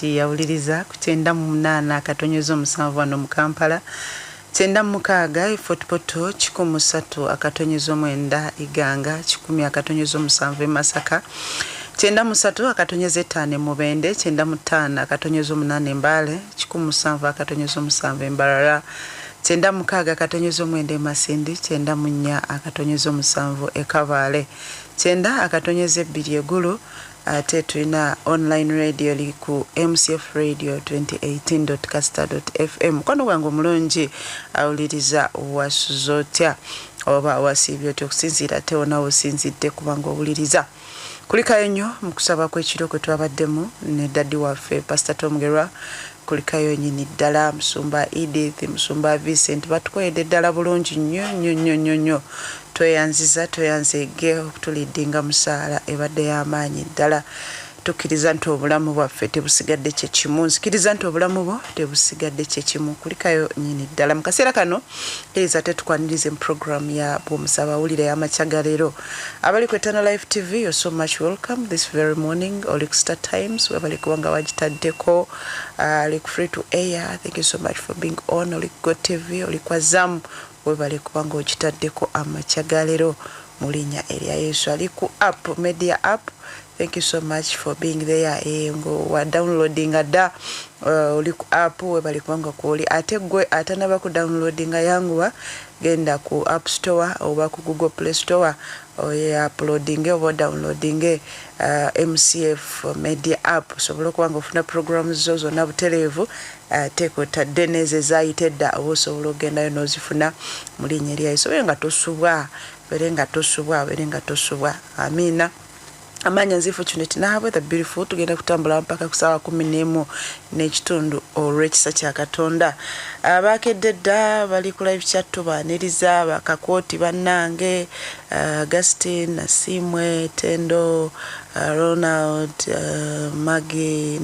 kati yawuliriza ku 98 akatonyezo 7 wano mu Kampala 96 Fort Portal 103 akatonyezo 9 Iganga 10 akatonyezo 7 Masaka 93 akatonyezo 5 Mubende 95 akatonyezo 8 Mbale 17 akatonyezo 7 Mbarara 96 akatonyezo 9 Masindi 94 akatonyezo 7 Ekabale 9 akatonyezo 2 Egulu ate tulina online radio liku MCF radio 2018.caster.fm kono gwangu mulungi awuliriza wasuzotya oba wasibyo tokusinzira te ona osinzidde kubanga owuliriza kulikayo nnyo mu kusaba kw'ekiro kwe twabaddemu ne daddi waffe Pastor Tom Gerwa kulikayo nyini ddala Musumba Edith Musumba Vincent batukoyedde ddala bulungi nnyo toyanzege okutulidinga musaala ebadde y'amaanyi ddala tukkiriza nti obulamu bwaffe tebusigadde kye kimu nzikiriza nti obulamu bwo tebusigadde kye kimu kulikayo nyini ddala mu kaseera kano eriza tetukwanirize mu program ya bw'omusaba awulire y'amakya leero abali ku Eternal Life TV you're so much welcome this very morning Olic Star Times webali kubanga wagitaddeko Olic Free to Air thank you so much for being on Olic Go TV Olic Azam webali kubanga ogitaddeko amakya leero mu linnya erya Yesu ali ku app media app thank you so much for being there ngo wa downloading ada oli ku app webali kubanga kwoli ate gwe atanaba ku downloading yanguwa genda ku App Store oba ku Google Play Store oya uploading oba downloading MCF media app sobola kubanga ofuna programs zo zonna butereevu teko tadeneze zaitedda osobola ogendayo n'ozifuna mu linnya erya Yesu berenga tosubwa amina amanya nzifu kino tinabwe the beautiful tugenda kutambula mpaka kusawa 11 n'ekitundu olw'ekisa kya Katonda abakedde dda bali ku live chat baniriza bakakoti bannange Augustine Nasimwe Tendo Ronald Maggie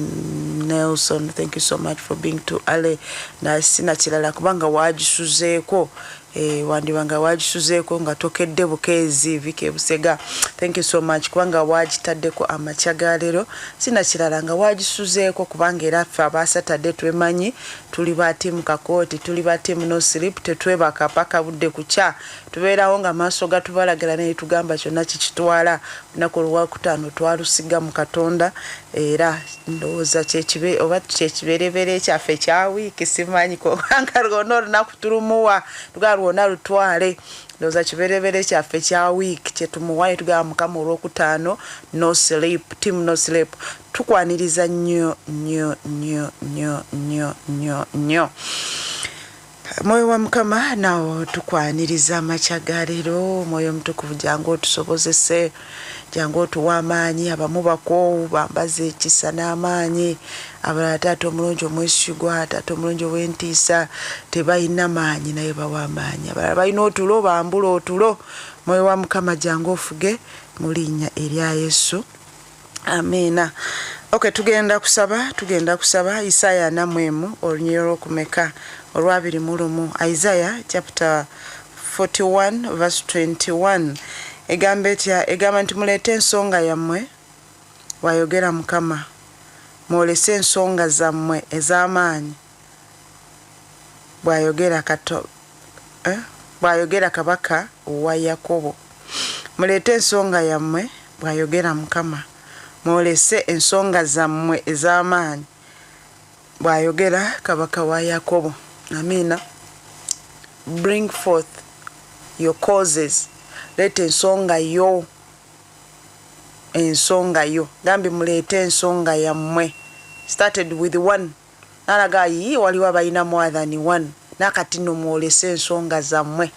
Nelson thank you so much for being to Ale na sina kirala kubanga wagisuzeeko wandibanga wagisuzeeko nga tokedde bukeezi Vike Busega thank you so much kubanga wagitaddeko amakya leero sina kirala nga wagisuzeeko kubanga era ffe abasatadde twemanyi tuli ba timu kakoti tuli ba timu no sleep tetwebaka paka budde kucha tubeerawo nga maaso gatubalagala naye tugamba kyonna kikitwala lunaku olwakutaano twalusiga mu Katonda era ndowooza kyekibe oba kyekibereberye kyaffe kya wiiki simanyi kubanga lwonna olunaku tulumuwa lwonna lutwale ndowooza kibereberye kyaffe kya wiiki kyetumuwaye tugamba Mukama olwokutaano no sleep team no sleep tukwaniriza nnyo moyo wa Mukama nawo tukwaniriza amakya leero moyo mutukuvu jangu otusobozese jangu otuwa amaanyi abamu bakoowu bambaze ekisa n'amaanyi abalala taata omulungi omwesigwa taata omulungi ow'entiisa tebalina maanyi naye bawa amaanyi abalala balina otulo bambula otulo moyo wa Mukama jangu ofuge mu linnya erya Yesu amina okay tugenda kusaba Isaya namwemu olunyiriro lw'okumeka olwabiri mu lumu Isaiah chapter 41 verse 21 egamba nti muleete ensonga yammwe wayogera Mukama mwolese ensonga zammwe ez'amaanyi bwayogera kabaka wa Yakobo muleete ensonga yammwe bwayogera Mukama mwolese ensonga zammwe ez'amaanyi bwayogera kabaka wa Yakobo amina bring forth your causes let ensonga yo gambi mulete ensonga yammwe started with one nalaga yi waliwo abalina more than one nakati no mwolese ensonga zammwe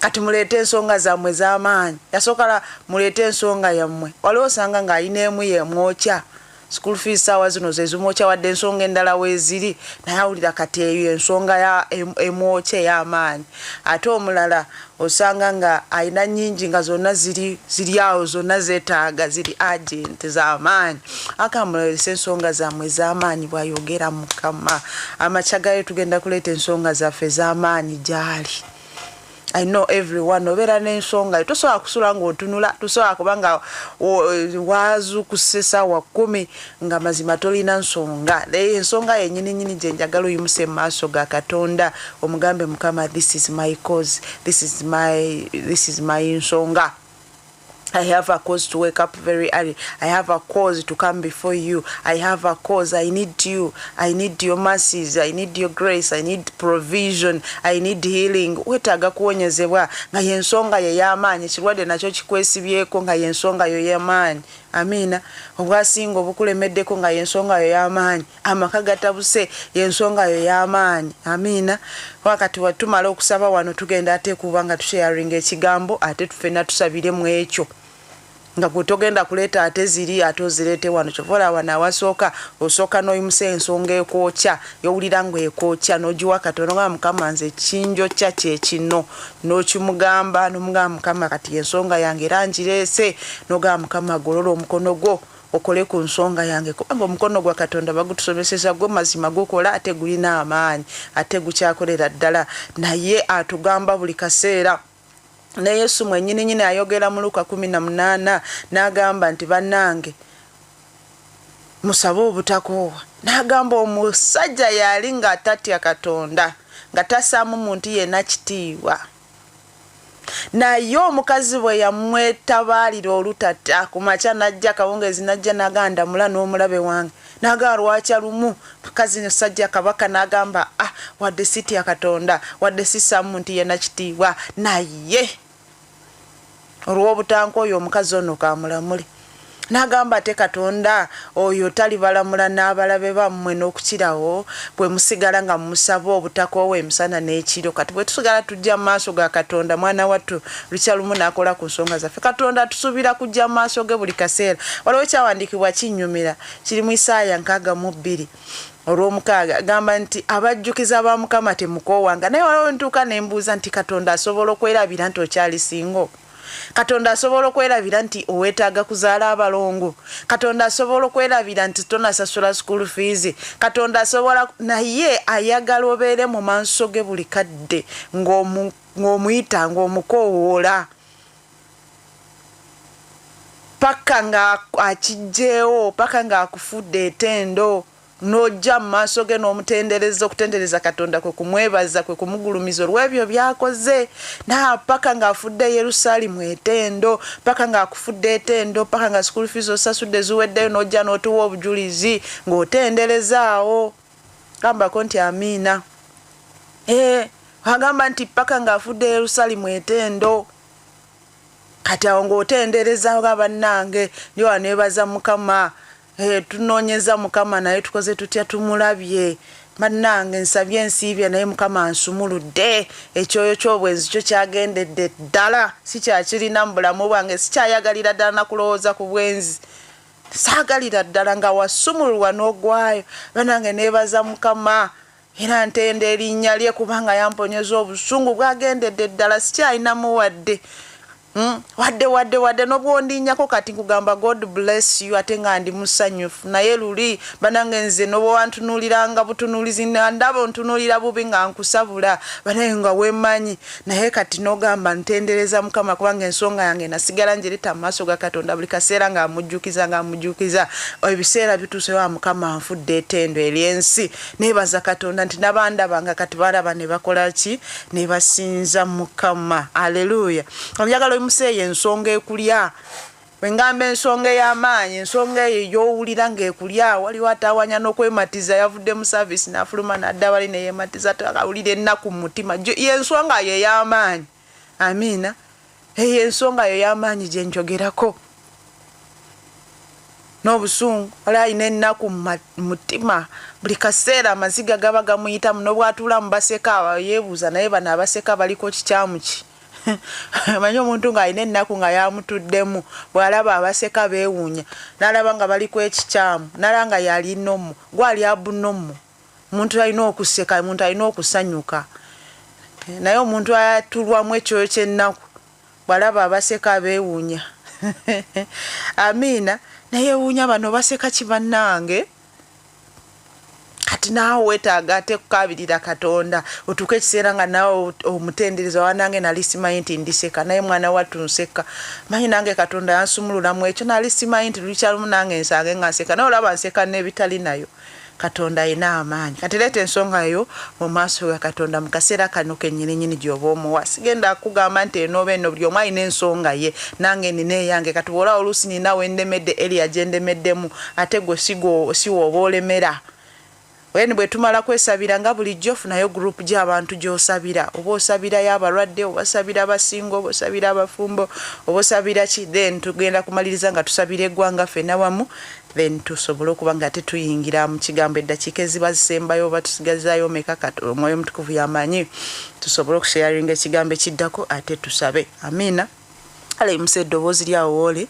kati mulete ensonga zammwe z'amaanyi yasokala mulete ensonga yammwe waliwo osanga nga ayina emu yemwokya school fees sawa zino zezumokya wadde ensonga endala weeziri naye awulira kati eyo ensonga ya emwokye y'amaanyi ate omulala osanga nga ayina nnyingi nga zonna ziri awo zonna zeetaaga ziri agent z'amaanyi akamulese ensonga zammwe ez'amaanyi bw'ayogera Mukama amakya gayo tugenda kuleeta ensonga zaffe ez'amaanyi gy'ali I know everyone obera n'ensonga tosobola kusula ng'otunula tosobola kubanga wazu kusesa wa 10 nga mazima tolina nsonga ensonga yennyini gye njagala oyimuse mu maaso ga Katonda omugambe Mukama this is my cause this is my nsonga. I have a cause to wake up very early. I have a cause to come before you. I have a cause. I need you. I need your mercies. I need your grace. I need provision. I need healing. Wetaaga kuwonyezebwa nga yensonga ye y'amaanyi kirwadde nakyo kikwesibyeko nga yensonga yo y'amaanyi. Amina. Obwasinga obukulemeddeko nga yensonga yo y'amaanyi. Amaka gatabuse yensonga yo y'amaanyi. Amina. Wakati watumala okusaba wano tugenda ate kuba nga tusharing ekigambo ate tufena tusabire mu ekyo. Nga kutogenda kuleta ate ziri atozirete wano chovola wana wasooka osooka n'oyimuse ensonga ekoocha yowulira ngwe ekoocha n'ogiwa Katonda nga Mukama nze kinjo kya kyekino n'okimugamba n'omugamba Mukama kati ensonga yange era ngireese n'ogamba Mukama golola omukono gwo okole ku nsonga yange kubanga omukono gwa Katonda bagutusomeseza gwo mazima gukola ate gulina amaanyi ate gukyakolera ddala naye atugamba buli kaseera. Ne Yesu mwennyini ayogera mu Luka 18 n'agamba nti bannange musabe obutakoowa n'agamba omusajja yali nga atatya Katonda nga tasaamu muntu yenna kitiibwa naye omukazi bwe yamwetabaalira olutata ku makya najja kawungeezi najja n'aganda mula n'omulabe wange n'agamba lwakya lumu mukazi musajja kabaka n'agamba wadde sitya Katonda wadde sisaamu muntu yenna kitiibwa naye olw'obutanka oyo omukazi ono kamulamule n'agamba te Katonda oyo talibalamula n'abalabe bammwe n'okukirawo bwe musigala nga musaba obutakoowa emisana n'ekiro kati bwe tusigala tujja mu maaso ga Katonda mwana wattu lukya lumu n'akola ku nsonga zaffe Katonda tusuubira kujja mu maaso ge buli kaseera waliwo kyawandiikibwa kinnyumira kiri mu Isaaya 62 olw'omukaaga gamba nti abajjukiza ba Mukama temukoowanga naye waliwo ntuuka ne mbuuza nti Katonda asobola okwerabira nti okyali singo Katonda asobola okwerabira nti owetaaga kuzaala abalongo Katonda asobola okwerabira nti tonasasula school fees Katonda asobola naye ayagala obeere mu maaso ge buli kadde ng'omuyita ng'omukoowoola paka nga akijjeewo paka nga akufudde etendo n'ojja mu maaso ge n'omutendereza okutendereza Katonda kwe kumwebaza kwe kumugulumiza olw'ebyo byakoze paka ng'afudde Yerusaalemu etendo paka ng'akufudde etendo paka nga school fees osasudde ziweddeyo n'ojja n'otuwa obujulizi ng'otenderezaawo gambako nti amiina agamba nti paka ng'afudde Yerusaalemu etendo kati awo ng'otenderezaawo ga bannange nyo waneebaza Mukama tunoonyeza Mukama naye tukoze tutya tumulabye bannange nsabye nsiibye naye Mukama ansumuludde ekyoyo ky'obwenzi kyo kyagendedde ddala si kyakirina mu bulamu bwange sikyayagalira ddala nakulowooza ku bwenzi saagalira ddala nga wasumululwa n'ogwayo bannange neebaza Mukama era ntenda erinnya lye kubanga yamponyeza obusungu bwagendedde ddala sikyalinamu wadde wadde nobwondinyako kati nkugamba God bless you ate nga ndi musanyufu naye luli banange nze nobo wantunuliranga butunulizi ndaba ontunulira bubi nga nkusabula banaye nga wemanyi naye kati nogamba ntendereza Mukama kubanga ensonga yange nasigala njirita maaso ga Katonda buli kaseera nga amujjukiza ebiseera bituuse wa Mukama anfudde etendo eryensi nebaza Katonda nti nabandaba nga kati balaba ne bakola ki ne basinza Mukama haleluya obyagala museye ensonga ekulya wengambe ensonga y'amaanyi ensonga ey'owulira ng'ekulya waliwo atawanya n'okwematiza yavudde mu service n'afuluma n'adda wali ne yeematiza takawulira ennaku mu mutima y'ensonga yo y'amaanyi amiina eyo ensonga yo y'amaanyi gye njogerako n'obusungu wali alina ennaku mu mutima buli kaseera amaziga gaba gamuyitamu n'obwatuula mu baseka yeebuuza naye bano abaseka baliko kikyamu ki manyi omuntu nga alina ennaku nga yamutuddemu bw'alaba abaseka beewuunya n'alaba nga bali kwekikyamu n'alaba nga yali nnomu gwali abunomu omuntu alina okuseka omuntu alina okusanyuka naye omuntu atulwamu ekyoyo ky'ennaku bw'alaba abaseka beewuunya amiina naye ewuunya bano baseka ki bannange kati naawe weetaaga ate kukabirira Katonda otuuke ekiseera nga naawe omutendereza wanange nali simanyi nti ndiseka naye mwana wattu nseka manyi nange Katonda yansumululamu ekyo nali simanyi nti lulikyalumu nange nsange nga nseka naye olaba nseka n'ebitali nayo Katonda ayina amaanyi kati leeta ensonga yo mu maaso ga Katonda mu kaseera kano kennyini gy'oba omuwa sigenda kugamba nti enooba eno buli omu alina ensonga ye nange nina eyange kati bw'olaba oluusi nina wendemedde Eliya gye ndemeddemu ate gwe siwa oba olemera Weni bwe tumala kwesabira nga bulijjo funayo group gy'abantu gy'osabira oba osabirayo abalwadde oba osabira abasingo oba osabira abafumbo oba osabira ki then tugenda kumaliriza nga tusabira eggwanga ffenna wamu then tusobole okuba nga tetuyingira mu kigambo eddakiika eziba zisembayo oba tusigazaayo meka Omwoyo Omutukuvu y'amanyi tusobole okusharinga ekigambo ekiddako ate tusabe amiina ale muse eddoboozi lyawo woole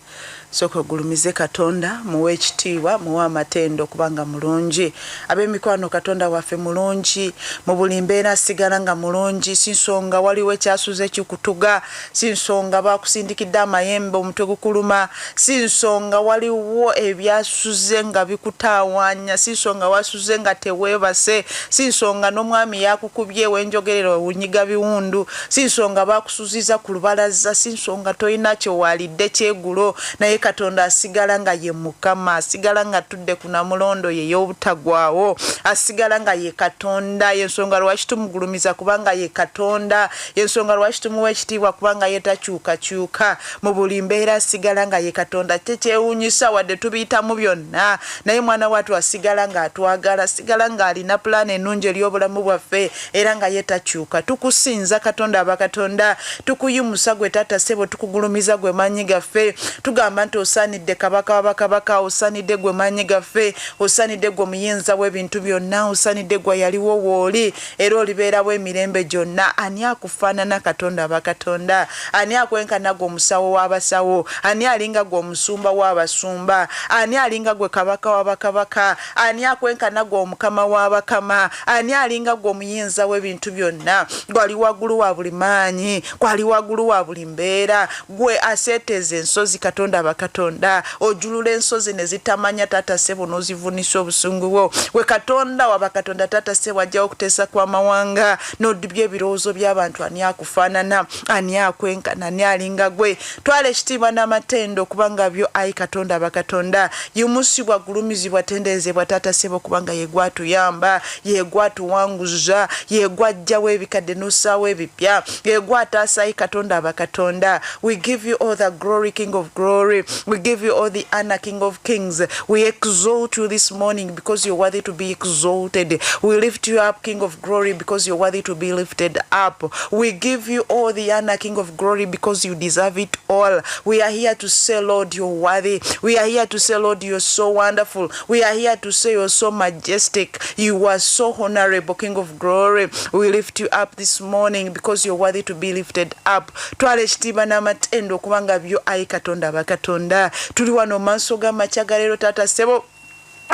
sooka ogulumize Katonda muwe ekitiibwa muwe amatendo kubanga mulungi ab'emikwano Katonda waffe mulungi mu buli mbeera sigala nga mulungi si nsonga waliwo ekyasuze kikutuga si nsonga bakusindikidde amayembe omutwe gukuluma si nsonga waliwo ebyasuze nga bikutaawanya si nsonga wasuze nga teweebase si nsonga n'omwami yakukubye wenjogerera wunyiga biwundu si nsonga bakusuziza ku lubalaza si nsonga toyina kyowalidde kyegulo naye Katonda asigala nga ye Mukama asigala nga tudde kuna mulondo ye y'obutagwawo asigala nga ye Katonda yensonga lwaki tumugulumiza kubanga ye Katonda yensonga lwaki tumuwa ekitiibwa kubanga ye takyukakyuka mu buli mbeera asigala nga ye Katonda tekyewuunyisa wadde tubiyitamu byonna naye mwana wattu asigala nga atwagala asigala nga alina pulaani ennungi ery'obulamu bwaffe era nga ye takyuka tukusinza Katonda abakatonda tukuyimusa gwe Taata Ssebo tukugulumiza gwe maanyi gaffe tugamba nti osanidde kabaka wabakabaka osanidde gwe maanyi gaffe osanidde gwe muyinza w'ebintu byonna osanidde gwe yaliwo wooli era olibeerawo emirembe gyonna ani akufaanana Katonda abakatonda ani akwenkana gwe omusawo w'abasawo ani alinga gwe omusumba w'abasumba ani alinga gwe kabaka w'abakabaka ani akwenkana gwe omukama w'abakama ani alinga gwe omuyinza w'ebintu byonna gwali waggulu wa buli maanyi gwali waggulu wa buli mbeera gwe aseeteeza ensozi Katonda abakatonda ojulula ensozi ne zitamanya Taata Ssebo n'ozivunisa obusungu bwo we Katonda wabakatonda Taata Ssebo ajjawo okuteesa kw'amawanga n'odibya ebirowoozo by'abantu ani akufaanana ani akwenkana ani alinga gwe twala ekitiibwa n'amatendo kubanga byo ayi Katonda abakatonda yimusibwa gulumizibwa tenderezebwa Taata Ssebo kubanga ye gwatuyamba ye gwatuwanguza ye gwajjawo ebikadde n'ossaawo ebipya ye gwataasa ayi Katonda abakatonda we give you all the glory King of glory we give you all the honor King of kings we exalt you this morning because you're worthy to be exalted we lift you up King of glory because you're worthy to be lifted up we give you all the honor King of glory because you deserve it all we are here to say Lord you're worthy we are here to say Lord you're so wonderful we are here to say you're so majestic you are so honorable King of glory we lift you up this morning because you're worthy to be lifted up twala ekitiibwa n'amatendo kubanga byo ayi Katonda abakatonda tuli wano maaso g'amakya ga leero Taata Ssebo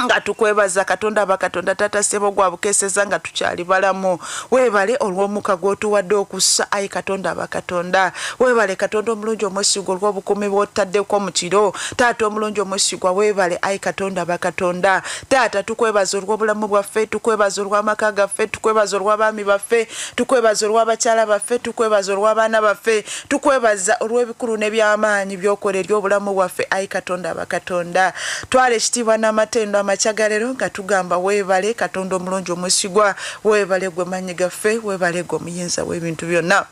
nga tukwebaza Katonda abakatonda Taata Ssebo gwabukeseza nga tukyali balamu weebale olw'omuka gw'otuwadde okussa ayi Katonda abakatonda weebale Katonda omulungi omwesigwa olw'obukuumi bw'otaddeko mu kiro Taata omulungi omwesigwa weebale ayi Katonda abakatonda Taata tukwebaza olw'obulamu bwaffe tukwebaza olw'amaka gaffe tukwebaza olw'abaami baffe tukwebaza olw'abakyala baffe tukwebaza olw'abaana baffe tukwebaza olw'ebikulu n'ebyamaanyi by'okola ery'obulamu bwaffe ayi Katonda abakatonda twala ekitiibwa n'amatendo amachagalero nga tugamba weebale Katonda omulungi omwesigwa weebale gwe maanyi gaffe weebale gwe omuyinza w'ebintu byonna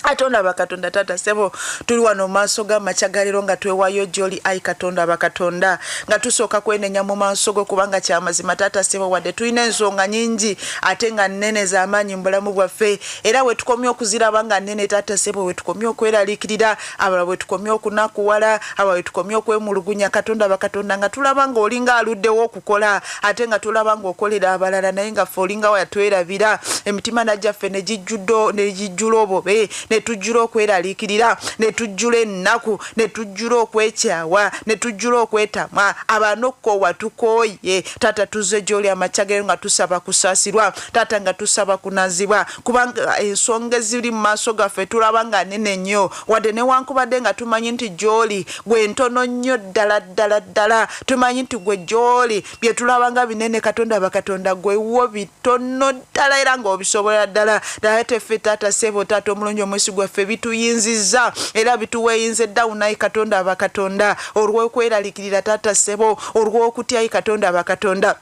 Katonda abakatonda Taata Ssebo tuli wano maaso g'amachagalero nga twewaayo gy'oli ayi Katonda abakatonda nga tusooka kwenenya mu maaso go kubanga kyamazima Taata Ssebo wadde tulina ensonga nyingi ate nga nnene z'amaanyi mu bulamu bwaffe era we tukomye okuziraba nga nnene Taata Ssebo we tukomye okweraliikirira abalala we tukomye okunakuwala abalala we tukomye okwemulugunya Katonda abakatonda nga tulaba nga olinga aluddewo okukola ate nga tulaba nga okolera abalala naye nga ffe olinga wayatwerabira emitima najjaffe ne gijjula obobe ne ne tujjula okweraliikirira ne tujjula ennaku ne tujjula okwekyawa ne tujjula okwetamwa abanokko watukooye taata tuzze gy'oli amakyagero nga tusaba kusaasirwa taata nga tusaba kunazibwa kubanga ensonga eziri mu maaso gaffe tulaba nga nene nnyo wadde newankubadde nga tumanyi nti gy'oli gwe ntono nnyo ddala tumanyi nti gwe gy'oli bye tulaba nga binene katonda bakatonda gwewo bitono ddala era ng'obisobola ddala naye teffe taata ssebo taata omulungi omwesigwa ffe bituyinzizza era bituweeyinze dawunayi katonda bakatonda olw'okweraliikirira taata ssebo olw'okutyayi katonda bakatonda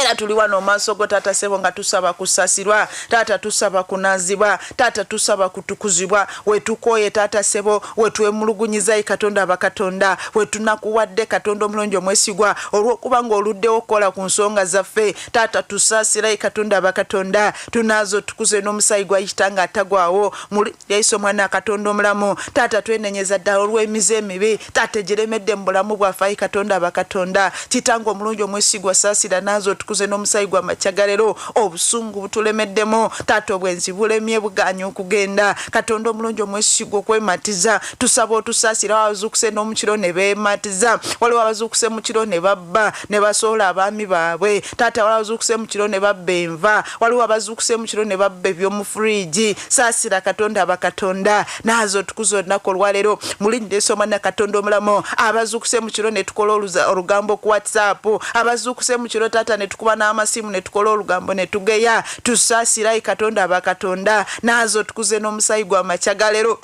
era tuli wano maaso go taata ssebo nga tusaba kusasirwa taata tusaba kunazibwa taata tusaba kutukuzibwa wetukooye taata ssebo wetwemulugunyiza katonda bakatonda wetunakuwadde katonda omulungi omwesigwa olw'okuba ng'oluddewo okukola ku nsonga zaffe taata tusaasira katonda bakatonda tunaazo tukuze n'omusayi gwa kitanga atagwawo muli yesu omwana katonda omulamu taata twenenyeza ddala olw'emize emibi taata egiremedde mu bulamu bwaffe katonda bakatonda kitanga omulungi omwesigwa saasira naazo tukuze n'omusayi gwa makyagalero obusungu butulemeddemu taata obwenzi bulemye buganye okugenda katonda omulungi omwesigwa okwematiza tusaba otusaasira abazuukuse n'omukiro ne beematiza waliwo abazuukuse mu kiro ne babba ne basoola abaami baabwe taata waliwo abazuukuse mu kiro ne babba enva waliwo abazuukuse mu kiro ne babba eby'omu furiigi saasira katonda bakatonda naazo tukuze olunaku olwaleero mulinda esoma na katonda omulamu abazuukuse mu kiro ne tukola olugambo ku WhatsApp abazuukuse mu kiro taata ne tukuba n'amasimu ne tukola olugambo ne tugeya tusaasira katonda bakatonda naazo tukuze n'omusayi gwa makyagalero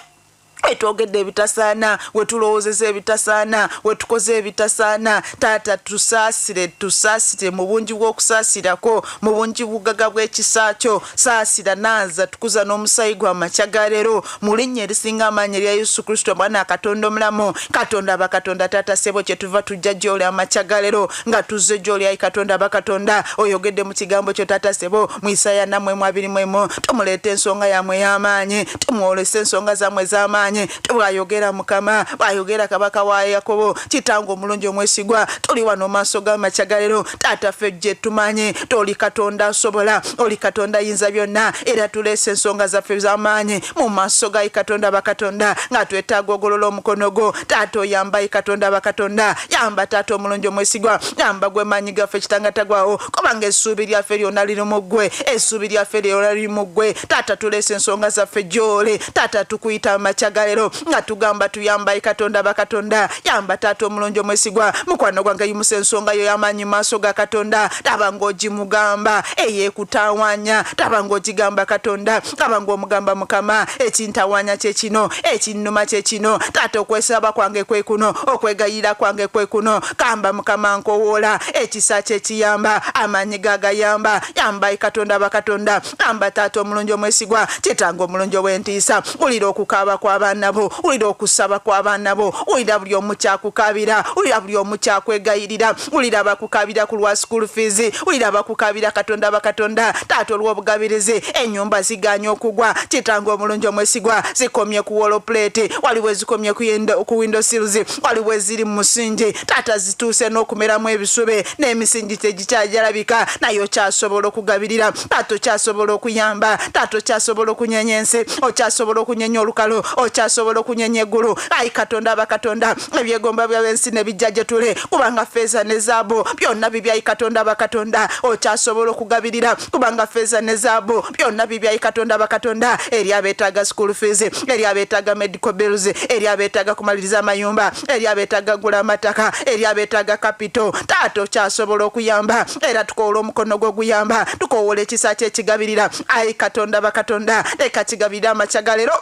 etwogedde ebitasaana wetulowoozeza ebitasaana wetukoze ebitasaana taata tusaasire mu bungi bw'okusaasirako mu bungi bugaga bw'ekisaakyo saasira naaza tukuza n'omusayi gwa makyagalero mu linnya erisinga amaanyi erya yesu kristo mwana katonda omulamu katonda bakatonda taata ssebo kyetuva tujja gy'oli amakyagalero nga tuzze gy'oli ayi katonda bakatonda oyogedde mu kigambo kyo taata ssebo mu Isaya nammwe 2:1 tumuleeta ensonga yammwe ey'amaanyi tumwolesa ensonga zammwe ez'amaanyi tubwayogera mukama bwayogera kabaka wa Yakobo kitango omulungi omwesigwa tuli wano maaso g'amakyagalero taata ffe gye tumanyi toli katonda asobola oli katonda yinza byonna era tuleese ensonga zaffe z'amaanyi mu maaso ga katonda bakatonda nga twetaaga ogolola omukono gwo taata oyamba katonda bakatonda yamba taata omulungi omwesigwa yamba gwe maanyi gaffe kitanga tagwawo kubanga essuubi lyaffe lyonna liri mu ggwe essuubi lyaffe lyonna liri mu ggwe taata tuleese ensonga zaffe gy'oli taata tukuyita amakyagalero nga tugamba tuyamba katonda bakatonda yamba taata omulungi omwesigwa mukwano gwange yimusa ensonga yo y'amaanyi maaso ga katonda taba ng'ogimugamba eyeekutawaanya taba ng'ogigamba katonda taba ng'omugamba mukama ekintawaanya kye kino ekinnuma kye kino taata okwesaba kwange kwe kuno okwegayira kwange kwe kuno kamba mukama nkowoola ekisa kye kiyamba amaanyi gagayamba yamba katonda bakatonda yamba taata omulungi omwesigwa kitanga omulungi ow'entiisa ulira okukaaba kw'abaana bo ulira okusaba kw'abaana bo ulira buli omu kyakukabira ulira buli omu kyakwegayirira ulira bakukabira ku lwa school fees ulira bakukabira katonda bakatonda taata olw'obugabirizi ennyumba ziganye okugwa kitanga omulungi omwesigwa zikomye ku wall plate waliwo ezikomye ku window sills waliwo eziri mu musingi taata zituuse n'okumeramu ebisube n'emisingi tegikyajalabika naye okyasobola okugabirira taata okyasobola okuyamba taata okyasobola okunyenyense okyasobola okunyenya olukalo okyasobola okunyenya eggulu ayi katonda bakatonda ebyegomba by'ensi ne bijja gye tuli kubanga feeza ne zaabo byonna bibyayi katonda bakatonda okyasobola okugabirira kubanga feeza ne zaabo byonna bibyayi katonda bakatonda eri abeetaaga school fees eri abeetaaga medical bills eri abeetaaga kumaliriza amayumba eri abeetaaga gula amataka eri abeetaaga capital taata okyasobola okuyamba era tukoola omukono gwo guyamba tukoowola ekisa kyekigabirira ayi katonda bakatonda leka kigabirira amakyagalero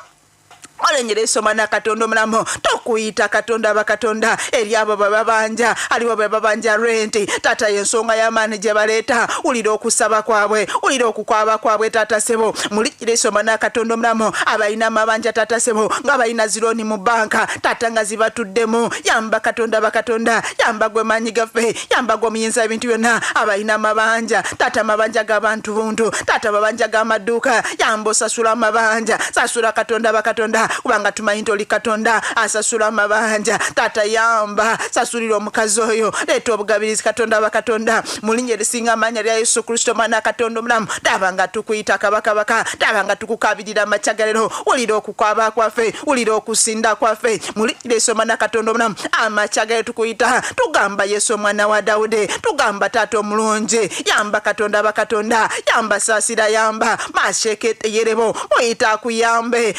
Olenjera esoma na katonda omulamu tokuyita katonda bakatonda eri abo babanja alibo babanja rent tata yensonga y'amaanyi gye baleeta ulira okusaba kwabwe ulira okukwaba kwabwe tata sebo mulikira esoma na katonda omulamu abalina amabanja tata sebo nga balina zironi mu banka tata nga zibatuddemu yamba katonda bakatonda yamba gwe maanyi gaffe yamba gwe omuyinza ebintu byonna abalina amabanja tata amabanja g'abantu buntu tata amabanja g'amaduuka yamba osasula amabanja sasula katonda bakatonda kubanga tumanyi nti oli Katonda asasula amabanja. Taata yamba sasulira omukazi oyo, leeta obugabirizi Katonda bakatonda mu linnya erisinga amaanyi lya Yesu Kristo mwana Katonda omulamu. Tabanga tukuyita kabaka tabanga tukukabirira amachagalero, ulira okukwaba kwaffe, ulira okusinda kwaffe mu linnya Yesu mwana Katonda omulamu. Amachagalero tukuyita tugamba Yesu mwana wa Dawudi, tugamba taata omulungi, yamba Katonda bakatonda, yamba saasira yamba mashekete yerebo, muyita akuyambe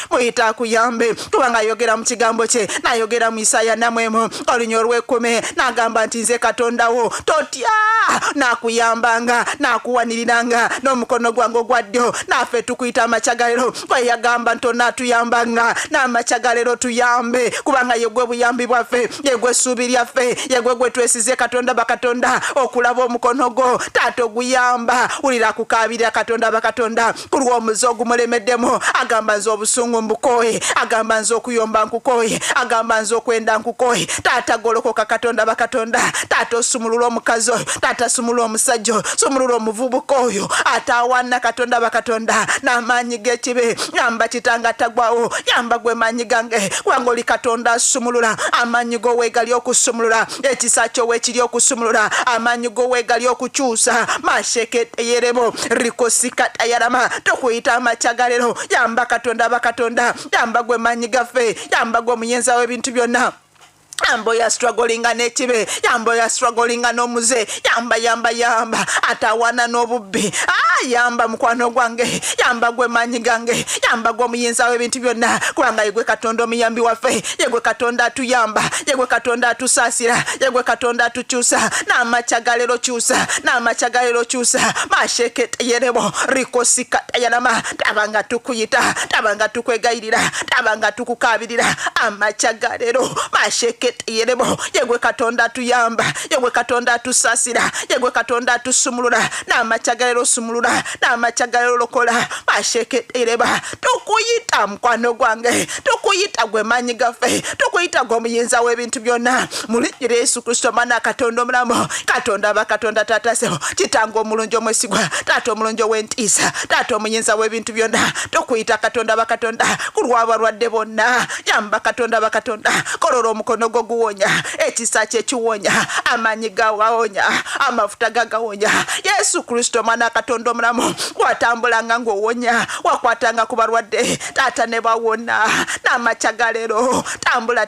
kubanga ayogera mu kigambo kye, nayogera mu Isaya namwemo olunya olw'ekkumi n'agamba nti nze Katonda wo totya, nakuyambanga nakuwaniriranga n'omukono gwange ogwa ddyo. Naffe tukuyita amachagalero bwe yagamba nti onaatuyambanga n'amachagalero tuyambe kubanga yegwe buyambi bwaffe, yegwe essuubi lyaffe, yegwe gwe twesize Katonda bakatonda okulaba omukono gwo. Taata oguyamba, ulira kukaabirira Katonda bakatonda ku lw'omuze ogumulemeddemu. Agamba nze obusungu mbukoye, agamba nze okuyomba nkukoye, agamba nze okwenda nkukoye. Taata golokoka Katonda bakatonda, taata osumulula omukazi oyo, taata sumulula omusajja, sumulula omuvubuka oyo atawana Katonda bakatonda n'amaanyi g'ekibi. Yamba kitanga tagwawo, yamba gwe maanyi gange kubanga oli Katonda asumulula. Amaanyi go weegali okusumulula, ekisa kyo weekiri okusumulula, amaanyi go weegali okukyusa. Mashekete yerebo rikosikata yarama tukuyita amachagalero. Yamba Katonda bakatonda, yamba gwe maanyi gaffe, yamba gwe omuyenza w'ebintu byonna. Yambo ya strugglinga nechibe, yambo ya strugglinga nomuze, yamba atawana n'obubbi. Yamba mukwano gwange, yamba gwe maanyi gange, yamba gwe omuyinza w'ebintu byonna kubanga yegwe Katonda omuyambi waffe, yegwe Katonda atuyamba, yegwe Katonda atusaasira, yegwe Katonda atukyusa. N'amachagalero kyusa, mashekete yerebo rikosikata yarama. Tabanga tukuyita, tabanga tukwegayirira, tabanga tukukabirira amachagalero mashekete yerebo. Yegwe Katonda tuyamba, yegwe Katonda tusasira, yegwe Katonda tusumulula n'amachagalero sumulula n'amachagalero lokola. Mashekete yereba tukuyita mukwano gwange, tukuyita gwe maanyi gaffe, tukuyita gwe omuyinza w'ebintu byonna mu linnya Yesu Kristo mwana Katonda omulamu. Katonda bakatonda taata sebo, kitango omulungi omwesigwa, taata omulungi ow'entiisa, taata omuyinza w'ebintu byonna. Tukuyita Katonda bakatonda ku lw'abalwadde bonna, yamba Katonda bakatonda kolola omukono gwo guwonya, ekisa kye kiwonya, amaanyi gawonya, amafuta gagawonya. Yesu Kristo mwana Katonda omulamu watambulanga ng'owonya, wakwatanga ku balwadde taata ne bawona n'amachagalero. Tambula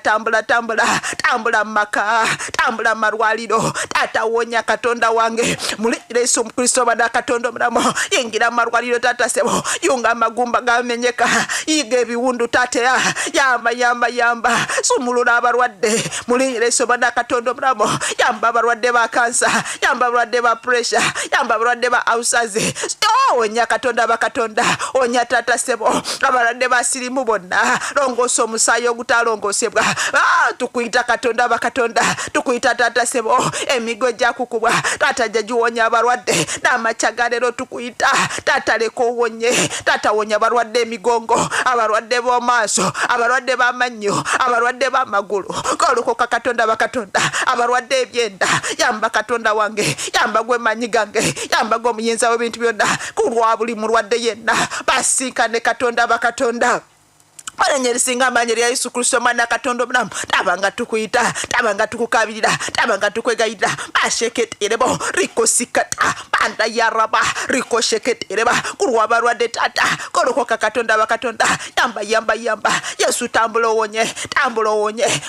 mu maka, tambula mu malwaliro, taata wonya Katonda wange mu linnya Yesu Kristo mwana Katonda omulamu. Yingira mu malwaliro taata sebo, yunga amagumba gamenyeka, yiga ebiwundu taata, yamba sumulula abalwadde mu linnya Yesu mwana Katonda omulamu. Yamba abalwadde ba kansa, yamba abalwadde ba pressure, yamba abalwadde ba ulcers. Onya Katonda bakatonda, onya taata sebo abalwadde ba sirimu bonna, longoosa omusaayi ogutalongoosebwa. Tukuyita Katonda bakatonda, tukuyita taata sebo emigo gyakukubwa, taata gyagiwonya abalwadde n'amachagalero. Tukuyita taata leka owonye, taata wonya abalwadde emigongo, abalwadde b'omaaso, abalwadde b'amannyo, abalwadde b'amagulu. Golokoka Katonda bakatonda, abalwadde ebyenda, yamba Katonda wange, yamba gwe maanyi gange, yamba gwe omuyinza w'ebintu byonna ku lwa buli mulwadde yenna. Basinkane Katonda bakatonda Malenye lisinga amaanyi lya Yesu Kristo mwana Katonda omulamu. Tabanga tukuyita, tabanga tukukabirira, tabanga tukwegayirira. Basheketerebo rikosikata banda yaraba rikosheketereba kulwa abalwadde tata kolokoka Katonda bakatonda. Yamba Yesu tambula owonye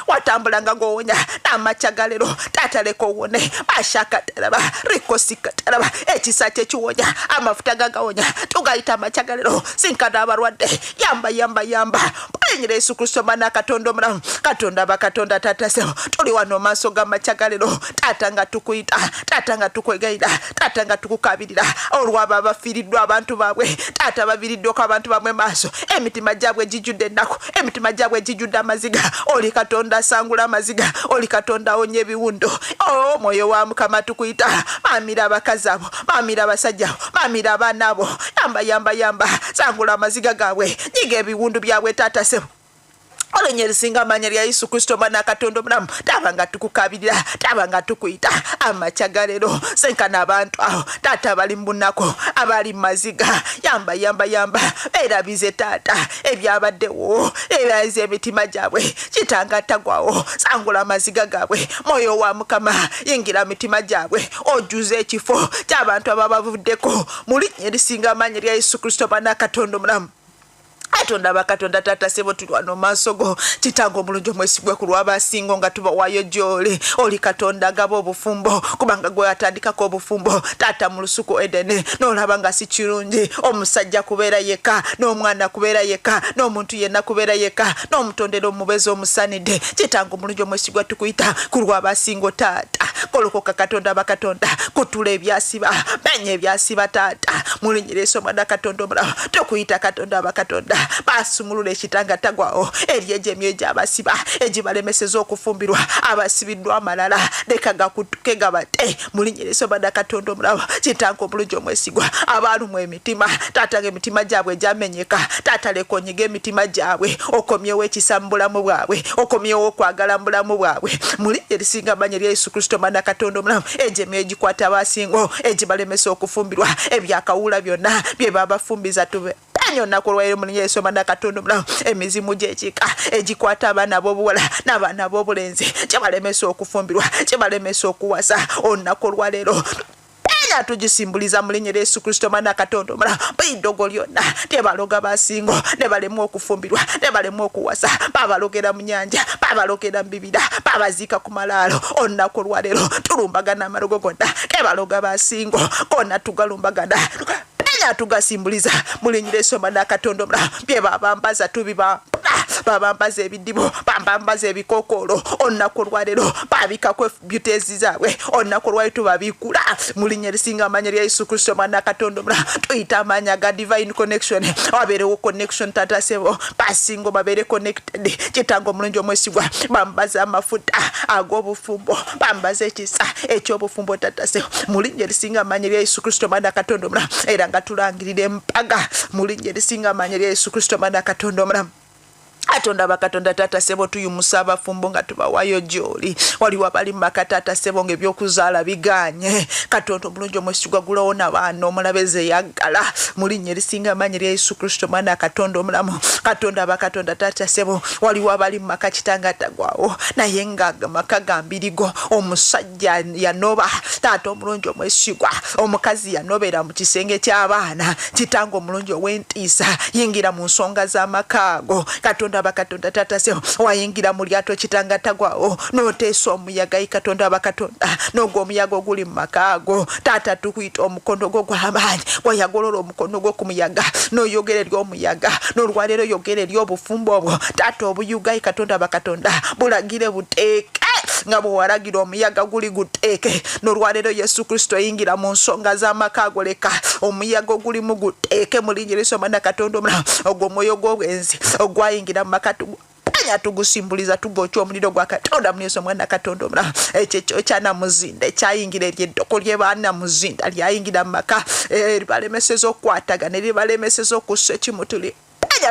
watambulanga ng'owonya n'amachagalero tata leko owone. Bashakatereba rikosikatereba ekisa kye kiwonya amafuta gagawonya tugayita amachagalero sinkana abalwadde. Yamba Banyere Yesu Kristo mwana Katonda omulamu. Katonda bakatonda tata seho tuli wano maaso ga machagalero tata nga tukuyita, tata nga tukwegayira, tata nga tukukabirira olwaba abafiiriddwa abantu baabwe, tata baviiriddwa ko abantu bamwe maaso. Emitima gyabwe gijjudde ennaku, emitima gyabwe gijjudde amaziga. Oli Katonda asangula amaziga, oli Katonda awonya ebiwundo. Mwoyo wa Mukama tukuyita. Maamira abakazi abo, maamira abasajja abo, maamira abaana abo. Yamba sangula amaziga gaabwe, nyiga ebiwundu byabwe tata sebo. Olenye lisinga amanya lya Yesu Kristo mwana Katonda omulamu tabanga tukukabirira tabanga tukuyita amachagalero senkana abantu aho tata bali mbunako abali maziga yamba erabize tata ebyabaddewo ebaze emitima gyabwe kitanga tagwawo sangula amaziga gabwe moyo wa mukama yingira mitima gyabwe ojuze ekifo ky'abantu ababavuddeko mulinye lisinga amanya lya Yesu Kristo mwana Katonda omulamu Katonda bakatonda tata sebo tulwano masogo kitango mulunjo mwesigwe kulwaba singo nga tuba wayo jole oli Katonda gabo obufumbo kubanga gwe atandika ko obufumbo tata mu lusuku Edene no labanga si kirungi omusajja kubeera yeka no mwana kubeera yeka no muntu yenna kubeera yeka no mutondero mubezo omusanide kitango mulunjo mwesigwe tukuyita kulwaba singo tata kolokoka Katonda bakatonda kutule ebyasiba benye ebyasiba tata mulinyireso mwana Katonda omulala tukuyita Katonda bakatonda basumulule ekitanga tagwawo eryeje myeja abasiba ejibalemeseza okufumbirwa abasibiddwa amalala dekaga kutukega bate mulinyereso bada Katonda omulaba kitanga omulungi omwesigwa abalumwe emitima tata emitima gyabwe jamenyeka tata lekonyege emitima gyabwe okomyewo ekisambulamu bwabwe okomyewo okwagala mbulamu bwabwe mulinyerisinga amanya lya Yesu Kristo mwana Katonda omulaba ejemye ejikwata abasingo ejibalemesa okufumbirwa ebyakawula byonna bye babafumbiza tube nyonna kulwayo mulinye Yesu mwana Katonda omulamu emizimu gyekika ejikwata abaana b'obuwala n'abaana b'obulenzi kyebalemesa okufumbirwa kyebalemesa okuwasa olunaku lwaleero tujisimbuliza mulinye Yesu Kristo mwana Katonda omulala bidogo lyonna tebaloga basingo ne balemu okufumbirwa ne balemu okuwasa babalogera mu nyanja babalogera mu bibira babazika ku malaalo olunaku lwaleero tulumbagana amalogo gonna kebaloga basingo konna tugalumbagana tugasimbuliza mulinyire soma na Katonda omulala bye babambaza tubiba babambaza ebidibo bambambaza ebikokolo olunaku lwaleero babika ku beauties zaabwe olunaku lwaleero tubabikula mulinye lisinga amanya lya Yesu Kristo mwana Katonda omulala tuyita amanya ga divine connection wabeerewo connection tata sebo basingo babere connected kitango omulungi omwesigwa bambaza amafuta ag'obufumbo bambaza ekisa eky'obufumbo tata sebo mulinye lisinga amanya lya Yesu Kristo mwana Katonda omulala era nga tulangirire empaga mulinye lisinga amanya lya Yesu Kristo mwana Katonda omulala Katonda bakatonda tata sebo tuyumusa abafumbo nga tubawayo gyoli waliwo abali makatata sebo ng'ebyokuzaala biganye Katonda omulungi omwesigwa gulawona baana omulabeze yaggala mulinnya lisinga amaanyi lya Yesu Kristo mwana Katonda omulamu Katonda bakatonda tata sebo waliwo abali maka kitanga tagwawo naye nga maka gambirigo omusajja yanoba tata omulungi omwesigwa omukazi yanobera mu kisenge ky'abaana kitanga omulungi ow'entiisa yingira mu nsonga z'amakaago Katonda bakatonda tata sebo wayingira mu lyato kitanga tagwawo noteesa omuyaga Katonda bakatonda n'ogwo omuyaga oguli mu makaago tata tukuyita omukono gwo gw'amaanyi wayagolola omukono gwo ku muyaga n'oyogera eri omuyaga n'olwaleero yogera eri obufumbo obwo tata obuyuga Katonda bakatonda bulagire buteeke nga bwewalagira omuyaga guli guteeke n'olwaleero Yesu Kristo yingira mu nsonga z'amakaago leka omuyaga oguli mu guteeke mulinnya Yesu mwana Katonda omulala ogwo omwoyo gw'obwenzi ogwayingira mu makatu tugusimbuliza tugokya omuliro gwa Katonda mu Yesu mwana Katonda omulala ekyo kyana muzinda ekyayingira ery'eddoko ly'ebaana muzinda lyayingira mu maka libalemeseza okukwatagana libalemeseza okussa ekimutuli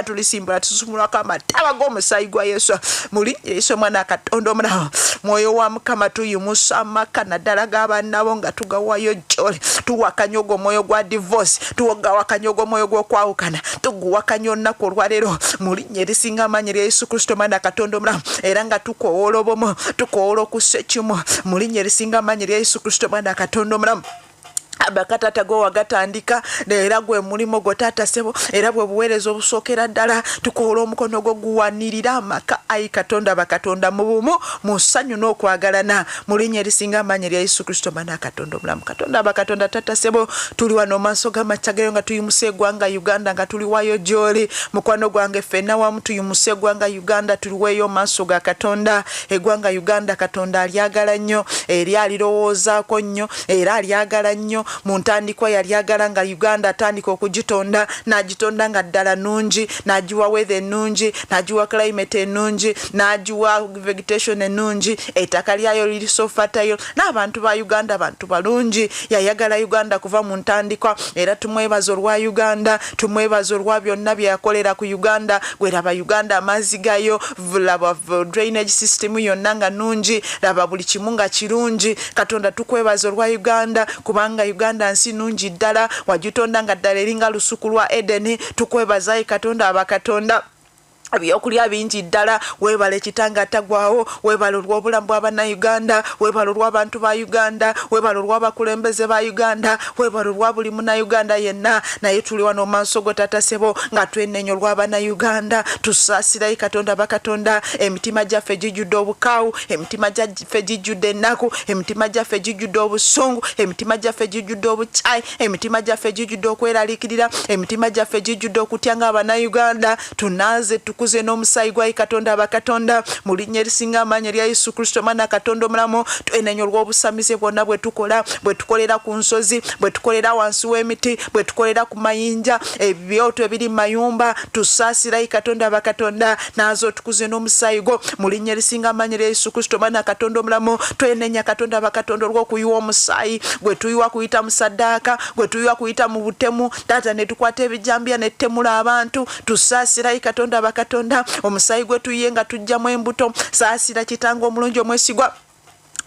tulisimbula tusumulwako amataba g'omusaayi gwa Yesu mulinnya Yesu mwana Katonda omulala mwoyo wa Mukama tuyimusa amaka naddala g'abaanabo nga tugawayo gy'oli tuwakanya ogwo omwoyo gwa divorce tuwakanya ogwo omwoyo gw'okwawukana tuguwakanya olunaku olwaleero mulinnya erisinga amaanyi lya Yesu Kristo mwana Katonda omulala era nga tukoowola obumu tukoowola okussa ekimu mulinnya erisinga amaanyi lya Yesu Kristo mwana Katonda omulala abakatata go wagatandika era gwe mulimo go tata sebo era bwe buweereza obusookera ddala tukola omukono gwo guwanirira amaka ayi Katonda bakatonda mu bumu mu ssanyu n'okwagalana mulinnya erisinga amaanyi lya Yesu Kristo mwana Katonda omulamu Katonda bakatonda tata sebo tuli wano maaso g'amakyagero nga tuyimuse eggwanga Uganda nga tuli wayo gy'oli mukwano gwange ffenna wamu tuyimuse eggwanga Uganda tuli weeyo maaso ga Katonda eggwanga Uganda Katonda alyagala nnyo era alirowoozaako nnyo era alyagala nnyo mu ntandikwa yali agala nga Uganda atandika okugitonda n'agitonda nga ddala nnungi n'agiwa weather ennungi n'agiwa climate ennungi n'agiwa vegetation ennungi ettaka lyayo liri so fertile n'abantu ba Uganda abantu balungi yayagala Uganda kuva mu ntandikwa era tumwebaza olwa Uganda tumwebaza olwa byonna byakolera ku Uganda gweraba Uganda amazzi gayo laba drainage system yonna nga nnungi laba buli kimu nga kirungi Katonda tukwebaza olwa Uganda kubanga Uganda nsi nnungi ddala wagitonda nga ddala eringa lusuku lwa Eden tukwebaza Katonda abakatonda ebyokulya bingi ddala webale kitanga tagwawo webale olw'obulamu bw'abana Uganda webale olw'abantu ba Uganda webale olw'abakulembeze ba Uganda webale olwa buli muna Uganda yenna naye tuli wano maaso go Tata Ssebo nga twenenya olw'abana Uganda tusaasira Katonda bakatonda emitima gyaffe gijjudde obukaawu emitima gyaffe gijjudde ennaku emitima gyaffe gijjudde obusungu emitima gyaffe gijjudde obukyayi emitima gyaffe gijjudde okweraliikirira emitima gyaffe gijjudde okutya ng'abana Uganda tunaze tukuze n'omusayi gwa Katonda abakatonda mu linnya erisinga amaanyi erya Yesu Kristo Mwana Katonda omulamu twenenya olw'obusamize bwonna bwe tukolera ku nsozi bwe tukolera wansi w'emiti bwe tukolera ku mayinja ebyoto ebiri mayumba tusaasira Katonda abakatonda nazo tukuze n'omusayi go mu linnya erisinga amaanyi erya Yesu Kristo Mwana Katonda omulamu twenenya Katonda abakatonda olw'okuyiwa omusayi gwe tuyiwa kuyita mu saddaaka gwe tuyiwa kuyita mu butemu taata ne tukwata ebijambya ne tutemula abantu tusaasira Katonda abakatonda omusayi gwe tuyiye nga tujjamu embuto saasira kitanga omulungi omwesigwa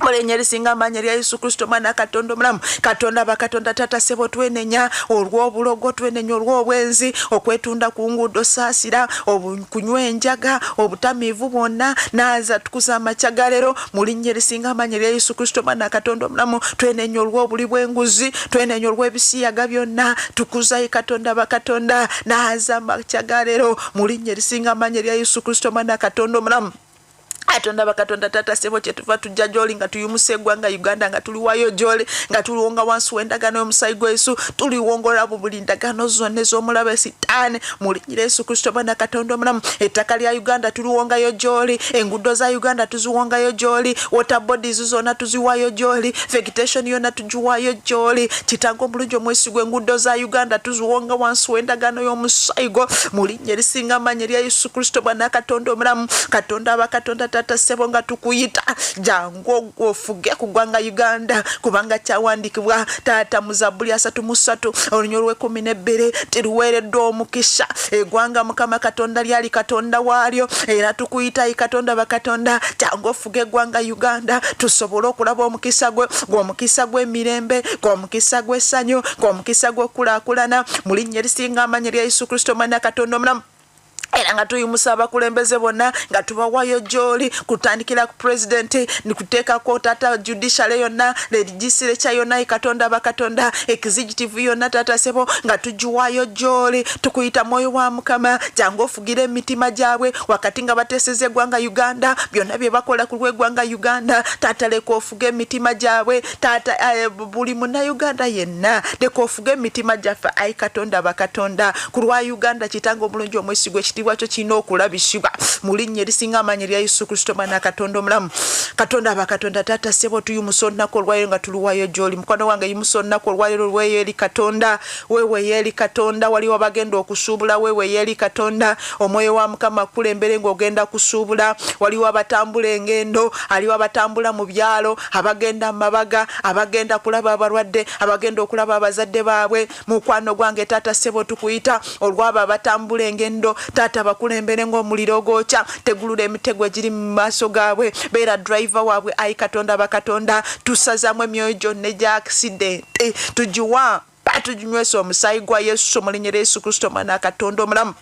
Mulinnya erisinga amaanyi erya Yesu Kristo Mwana Katonda omulamu Katonda bakatonda Tata Ssebo twenenya olw'obulogo twenenya olw'obwenzi okwetunda ku nguudo saasira okunywa enjaga obutamiivu bwonna naaza tukuza amacyagalero mu linnya erisinga amaanyi erya Yesu Kristo Mwana Katonda omulamu twenenya olw'obuli bw'enguzi twenenya olw'ebisiyaga byonna tukuza Katonda bakatonda naaza amacyagalero mu linnya erisinga amaanyi erya Yesu Kristo Mwana Katonda omulamu Katonda bakatonda Tata Ssebo kyetuva tujja gy'oli nga tuyumuse eggwanga Uganda nga tuliwayo gy'oli nga tuliwonga wansi w'endagaano y'omusayi gwa Yesu tuliwongola mu buli ndagaano zonna ez'omulaba Sitaani mu linnya Yesu Kristo Mwana Katonda omulamu ettaka lya Uganda tuliwongayo gy'oli enguudo za Uganda tuziwongayo gy'oli water bodies zonna tuziwayo gy'oli vegetation yonna tugiwayo gy'oli kitanga omulungi omwesigwa enguudo za Uganda tuziwonga wansi w'endagaano y'omusayi gwo mu linnya erisinga amaanyi erya Yesu Kristo Mwana Katonda omulamu Katonda bakatonda Tata Ssebo nga tukuyita jangu ofuge ku ggwanga Uganda kubanga kyawandikibwa taata mu Zabbuli 33 olunya olw'12 tiruweereddwa omukisa eggwanga Mukama Katonda lyali Katonda waalyo era tukuyita Katonda bakatonda jangu ofuge eggwanga Uganda tusobole okulaba omukisa gw'omukisa gw'emirembe gw'omukisa gw'essanyu gw'omukisa gw'okulaakulana mu linnya erisinga amaanyi erya Yesu Kristo Mwana Katonda omulamu era nga tuyimusa abakulembeze bonna nga tubawayo gy'oli kutandikira ku president ni kuteekako Tata judiciary yonna legislature yonna Katonda bakatonda executive yonna Tata Ssebo nga tugiwayo gy'oli tukuyita mwoyo wa Mukama jangu ofugira emitima gyabwe wakati nga bateeseza eggwanga Uganda byonna bye bakola ku lw'eggwanga Uganda Tata leka ofuga emitima gyabwe Tata buli muna Uganda yenna leka ofuga emitima gyaffe Katonda bakatonda ku lwa Uganda kitanga omulungi omwesigwa ekitiibwa kyo kirina okulabisibwa mu linnya erisinga amaanyi erya Yesu Kristo Mwana Katonda omulamu Katonda bakatonda Tata Ssebo tuyumusa olunaku olwayo nga tuliwayo gy'oli mukwano wange yimusa olunaku olwayo olweyo eri Katonda weeweyo eri Katonda waliwo abagenda okusuubula weeweyo eri Katonda omwoyo wa Mukama akulembere ng'ogenda kusuubula waliwo abatambula engendo aliwo abatambula mu byalo abagenda mu mabaga abagenda kulaba abalwadde abagenda okulaba abazadde baabwe mukwano gwange Tata Ssebo tukuyita olw'abo abatambula engendo Tata bakulembere ng'omuliro ogwokya tegulula emitego egiri mu maaso gaabwe beera driver waabwe Katonda bakatonda tusazaamu emyoyo gyonna egya accident tugiwa tuginywesa omusayi gwa Yesu mu linnya Yesu Kristo Mwana Katonda omulamu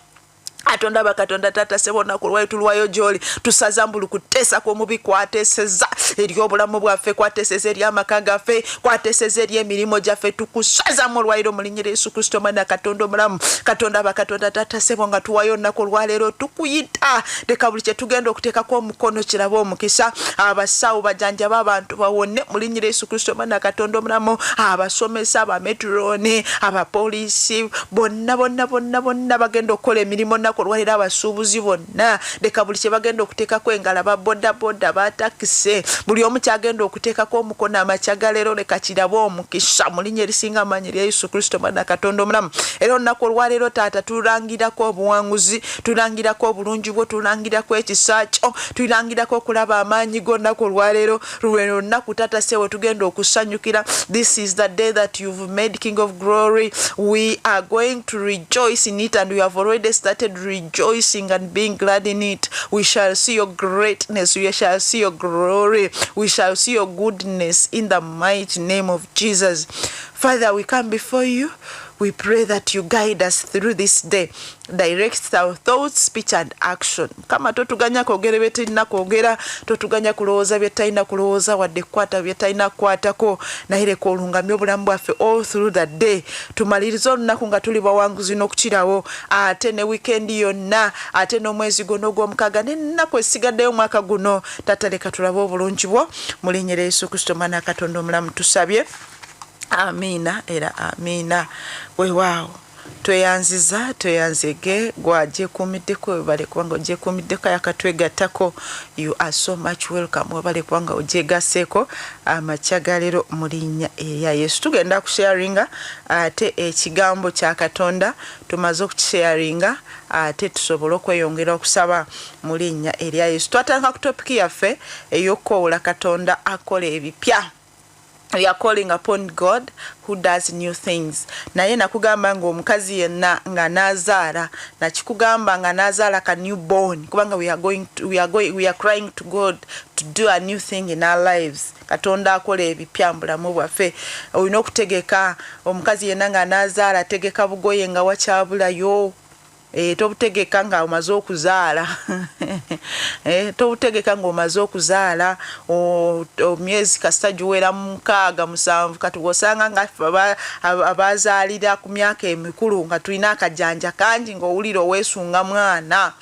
Katonda bakatonda Tata Ssebo na kulwayo tulwayo gy'oli tusaza mbulu kuteesa kw'omubi kwateeseza eri obulamu bwaffe kwateeseza eri amaka gaffe kwateeseza eri emirimu gyaffe tukusaza mu lwayiro mu linnya Yesu Kristo Mwana Katonda omulamu Katonda bakatonda Tata Ssebo nga tuwayo olunaku olwaleero tukuyita leka buli kye tugenda okuteekako omukono kiraba omukisa abasawo bajanjaba abantu bawone mu linnya Yesu Kristo Mwana Katonda omulamu abasomesa abametroni abapoliisi bonna bagenda okukola emirimu olunaku olwaliro abasuubuzi bonna leka buli kye bagenda okuteekako engala ba bodaboda batakise buli omu kyagenda okuteekako omukono amakyaga leero leka kirabe omukisa mu linnya erisinga amaanyi lya Yesu Kristo mwana Katonda omulamu. Era olunaku olwaleero taata tulangirako obuwanguzi, tulangirako obulungi bwo, tulangirako ekisa kyo, tulangirako okulaba amaanyi go olunaku olwaleero. Lweno olunaku taata sewe tugenda okusanyukira. This is the day that you've made, King of Glory. We are going to rejoice in it, and we have already started rejoicing and being glad in it. We shall see your greatness, we shall see your glory, we shall see your goodness in the mighty name of Jesus. Father, we come before you. We pray that you guide us through this day. Direct our thoughts, speech and action. Kama totuganya kwogera byetalina kwogera, totuganya kulowooza byetalina kulowooza, wadde kukwata byetalina kukwatako, naye leka olungamye obulamu bwaffe all through the day. Tumaliriza olunaku nga tuli bawanguzi n'okukirawo, ate ne weekend yonna, ate n'omwezi guno ogw'omukaaga, n'ennaku esigaddeyo omwaka guno. Taata leka tulabe obulungi bwo mu linnya lya Yesu Kristo mwana Katonda omulamu tusabye. Amina era amina. Weewaawo tweyanziza tweyanzege gw'agyekuumiddeko webale kubanga ogyekuumiddeko yakatwegattako. You are so much welcome webale kubanga ogyegasseeko amakyaga leero mu linnya erya Yesu. Tugenda kusharinga ate ekigambo kya Katonda tumaze okukisharinga ate tusobole okweyongera okusaba mu linnya erya Yesu. Twatandika ku topiki yaffe ey'okwewula Katonda akola ebipya. We are calling upon God who does new things. Naye nakugamba nga omukazi yenna nga nazaala, nakikugamba nga nazaala ka newborn, kubanga we are crying to God to do a new thing in our lives. Katonda akola ebipya mu bulamu bwaffe. Olina okutegeka omukazi yenna nga nazaala, tegeka bugoye nga wakyabulayo. Tobutegeka nga omaze okuzaala. Tobutegeka nga omaze okuzaala myezi kasita giwera mu 6-7 kati osanga nga abazaalira ku myaka emikulu nga tulina akajanja kangi ng'owulira oweesunga mwana.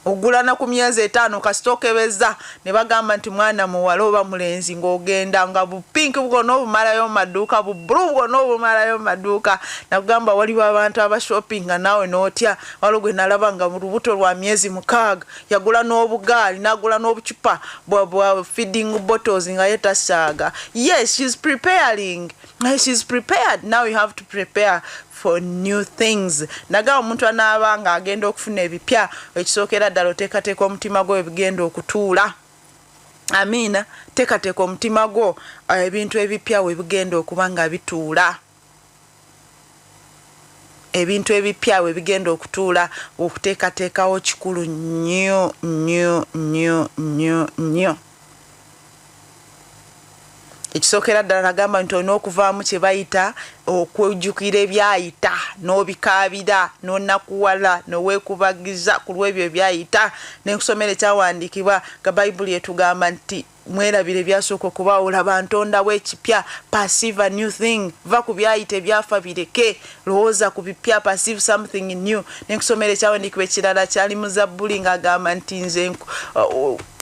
Ogula na ku myezi 5 kasita okebeza ne bagamba nti mwana muwala oba mulenzi ng'ogenda nga bupinki bwonna obumalayo mu maduuka, bubbulu bwonna obumalayo mu maduuka. Nakugamba waliwo abantu abashoppinga naawe n'otya. Waliwo gwe nalaba nga mu lubuto lwa myezi 6 yagula n'obugaali n'agula n'obucupa bwa feeding bottles nga ye tasaaga. Yes, she's preparing. She's prepared. Now you have to prepare for new things. Naga omuntu anaabanga agenda okufuna ebipya, ekisookera ddala oteekateeka omutima gwo ebigenda okutuula. Amina. Teekateeka omutima gwo ebintu ebipya we bigenda okuba nga bituula. Ebintu ebipya we bigenda okutuula, okuteekateekawo kikulu nnyo nnyo nnyo nnyo nnyo. Ekisookera ddala nagamba nti olina okuvaamu kye bayita okwejjukira ebyayita, n'obikaabira, n'onakuwala, n'oweekubagiza ku lw'ebyo ebyayita. N'enkusomera ekyawandiikibwa nga Bayibuli etugamba nti mwerabire byasooka okubaawo, laba ntonda w'ekipya, perceive a new thing. Va ku byayita ebyafa bireke, lowooza ku bipya, perceive something new. N'enkusomera ekyawandiikibwa ekirala kyali mu Zabbuli ng'agamba nti nze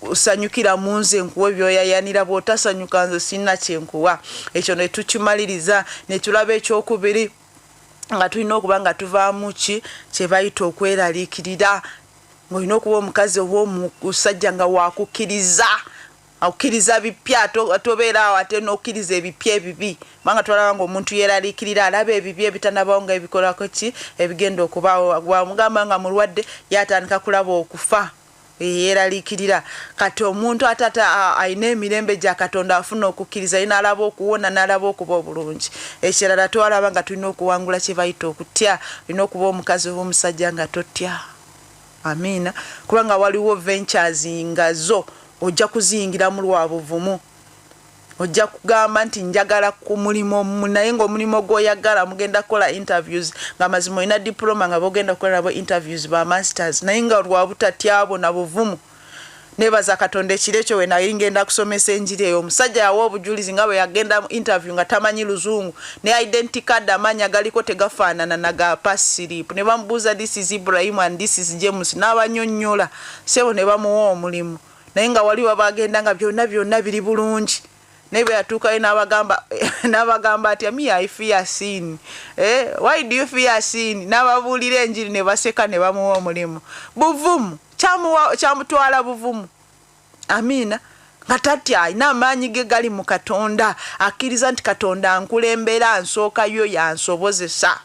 osanyukira mu nze nkuwa ebyoyayanira, bw'otasanyuka nze sirina kyenkuwa. Ekyo ne tukimaliriza ne tulaba ekyokubiri nga tulina okuba nga tuvaamu ki kye bayita okweraliikirira. Ng'olina okuba omukazi oba omusajja nga wakukkiriza, akkiriza bipya, tobeera awo ate n'okkiriza ebipya ebibi. Kubanga twalaba ng'omuntu yeeraliikirira alaba ebibi ebitanabawo nga ebikolako ki ebigenda okubaawo. Bwamugamba nga mulwadde yatandika kulaba okufa. Yeeraliikirira. Kati omuntu atata ayina emirembe gya Katonda afuna okukkiriza, ayina alaba okuwona n'alaba okuba obulungi. Ekirala twalaba nga tulina okuwangula kye bayita okutya. Olina okuba omukazi oba omusajja nga totya. Amiina. Kubanga waliwo ventures nga zo ojja kuziyingira mu lwabuvumu. Ojja kugamba nti njagala ku mulimo naye ng'omulimu gw'oyagala mugenda kukola interviews nga mazima olina diploma nga bogenda kukola nabo interviews ba masters, naye nga lwa butatyabo na buvumu. Nebaza Katonda ekiro ekyo we naye ngenda kusomesa enjiri eyo. Omusajja yawa obujulizi nga bwe yagenda mu interview nga tamanyi Luzungu, ne identity card amanya galiko tegafaanana na ga pass slip. Ne bamubuuza this is Ibrahim and this is James, n'abanyonnyola sebo ne bamuwa omulimu. Naye nga waliwo bagenda nga byonna biri bulungi. nebe yatuukayo n'abagamba ati me I fear sin. Why do you fear sin? N'ababuulira enjiri ne baseka ne bamuwa omulimu. Buvumu kyamutwala buvumu. Amina. Nga tatya alina amaanyi ge gali mu Katonda, akkiriza nti Katonda ankulembera ansookayo yansobozesa.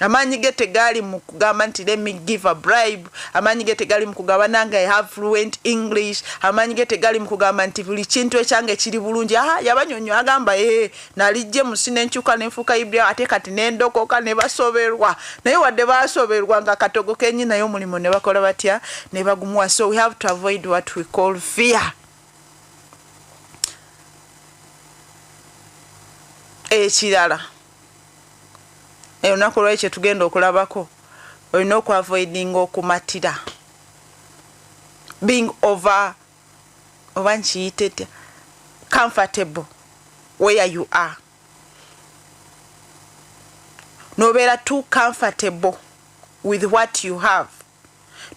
Amaanyi ge tegali mu kugamba nti let me give a bribe. Amaanyi ge tegali mu kugamba nange I have fluent English. Amaanyi ge tegali mu kugamba nti buli kintu ekyange kiri bulungi. Yabanyonyo agamba nalijje musine nkyuka nenfuuka Ibria ate kati nendokoka ne basoberwa. Naye wadde basoberwa nga katogo kenyi naye omulimu ne bakola batya ne bagumuwa. So we have to avoid what we call fear. Ekirala olunaku lwekyo tugenda okulabako olina okuavoidinga okumatira, being over oba nkiyite comfortable where you are. Nobeera too comfortable with what you have,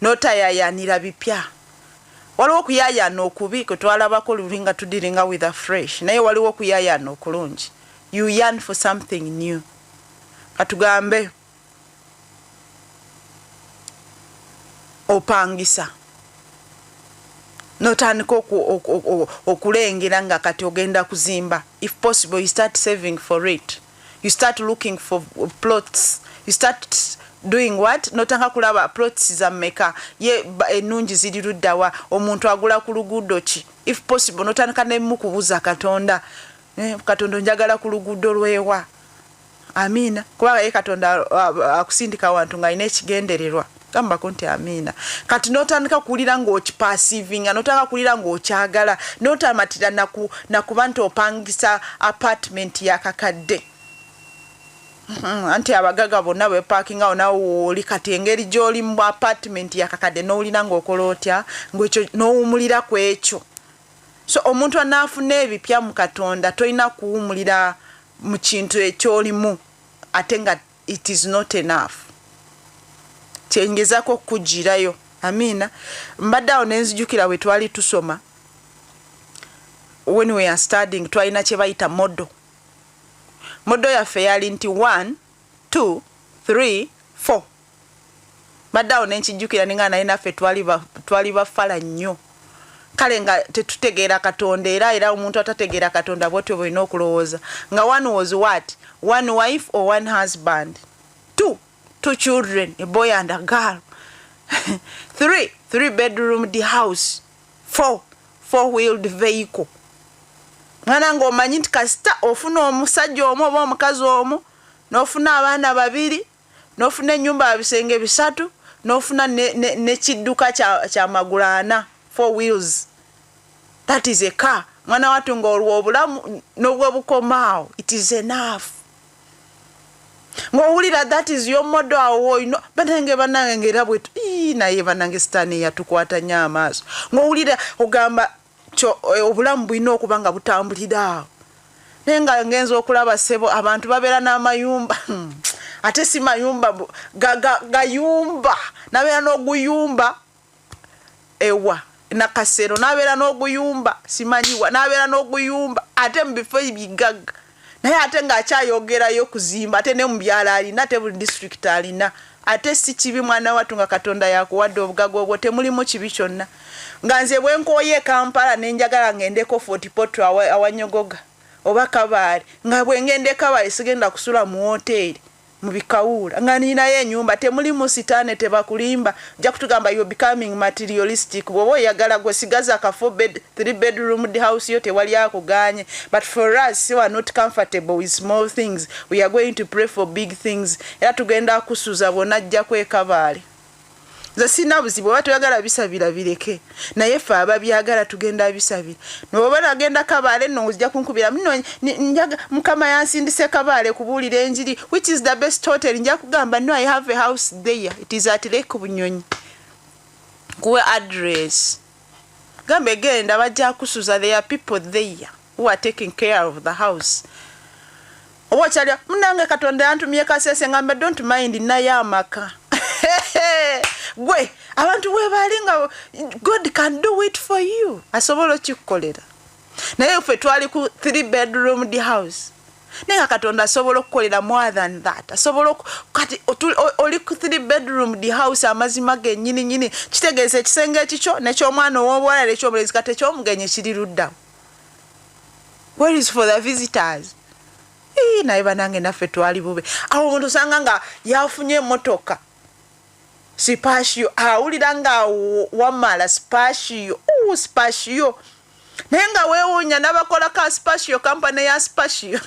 notayayanira bipya. Waliwo okuyayana okubi kwe twalabako lulinga tudiringa with a fresh, naye waliwo okuyayana okulungi. You yearn for something new. Katugambe opangisa notandika okulengera nga kati ogenda kuzimba. If possible, you start saving for it. You start looking for plots. You start doing what? Notanga kulaba plots za meka ye enungi ziri luddawa, omuntu agula ku luguudo ki. If possible, notandika nemu kubuza Katonda. Katonda njagala ku luguudo lwewa. Amina. Kuba ye Katonda akusindika wantu nga ine ekigendererwa. Gamba konti amina. Kati notandika kulira ng'okipassiving, notandika kulira ng'okyagala, notamatira na kubantu opangisa apartment ya kakadde. Anti abagaga bonna bwe parking awo nawo oli kati engeri gy'oli mu apartment ya kakadde n'olina ng'okola otya ng'ekyo n'owumulira ku ekyo. So omuntu anaafuna ebipya mu Katonda toyina kuwumulira mu kintu ekyolimu ate nga it is not enough. Kyengezako kujirayo. Amina. Mbadde awo nenzijukira bwe twali tusoma, when we are studying twalina kye bayita modo. Modo yaffe yali nti 1 2 3 4. Mbadde awo nenkijjukira ninga naye naffe twali bafala nnyo. Kale nga tetutegeera Katonda era omuntu atategeera Katonda bw'otyo bw'olina okulowooza nga one was what? One wife or one husband? Two children, a boy and a girl. 3 bedroom the house. 4-wheeled vehicle. Mwana ng'omanyi nti kasita ofuna omusajja omu oba omukazi omu, n'ofuna abaana babiri, n'ofuna ennyumba ya bisenge 3, n'ofuna n'ekidduka kya magulu 4, 4 wheels. That is a car. Mwana watu ng'olwa obulamu n'obwebukomaawo. It is enough. Ng'owulira that is your model awo ino banange ngera bwetu naye banange sitaani yatukwata nnyo amaaso. Ng'owulira ogamba obulamu bulina okuba nga butambulira. Naye nga ngenza okulaba ssebo abantu babeera n'amayumba ate si mayumba gayumba nabeera n'oguyumba ewa nakasero nabeera n'oguyumba simanyiwa nabeera n'oguyumba ate mu bifo ebigaga. Naye ate ng'akyayogerayo kuzimba ate ne mu byalo alina ate buli district alina. Ate si kibi mwana watu nga Katonda yakuwadde obugaga obwo temulimu kibi kyonna. Nga nze bwe nkooye Kampala ne njagala ngendeko Fort Portal awanyogoga oba Kabale nga bwe ngende Kabale sigenda kusula mu hoteli mu bikawula nga ninayo ennyumba temulimu sitaane tebakulimba. Nja kutugamba you becoming materialistic. Bw'oba oyagala gwe sigaza ka 3 bedroom the house yo tewali akuganye. But for us who are not comfortable with small things, we are going to pray for big things. Era tugenda kusuza bonna ajja kwekabale. Nze sina buzibu oba toyagala bisabira bireke. Naye ffe ababyagala tugenda bisabira. N'oba nagenda Kabale nno ojja kunkubira muno njaga Mukama yansindise Kabale kubuulira enjiri, which is the best hotel. Nja kugamba no, I have a house there. It is at Lake Bunyonyi. Kuwe address. Gambe genda bajja kusuza, there are people there who are taking care of the house. Oba kyali munange Katonda yantumye Kasese ngamba don't mind naye amaka. Gwe abantu we balinga God can do it for you. Asobola okikukolera. naye ffe twali ku 3-bedroom house naye Katonda asobola okukolera more than that. Asobola kati oli ku 3-bedroom house amazima gennyini kitegeeza ekisenge ekikyo neky'omwana ow'obuwala neky'omulenzi kati ekyomugenyi kiri luddawo. Where is for the visitors? Naye banange naffe twali bube. Awo omuntu osanga nga yafunye emmotoka Spashio awulira nga wamala Spashio Spashio naye nga weewuunya n'abakola ka Spashio kampani ya Spashio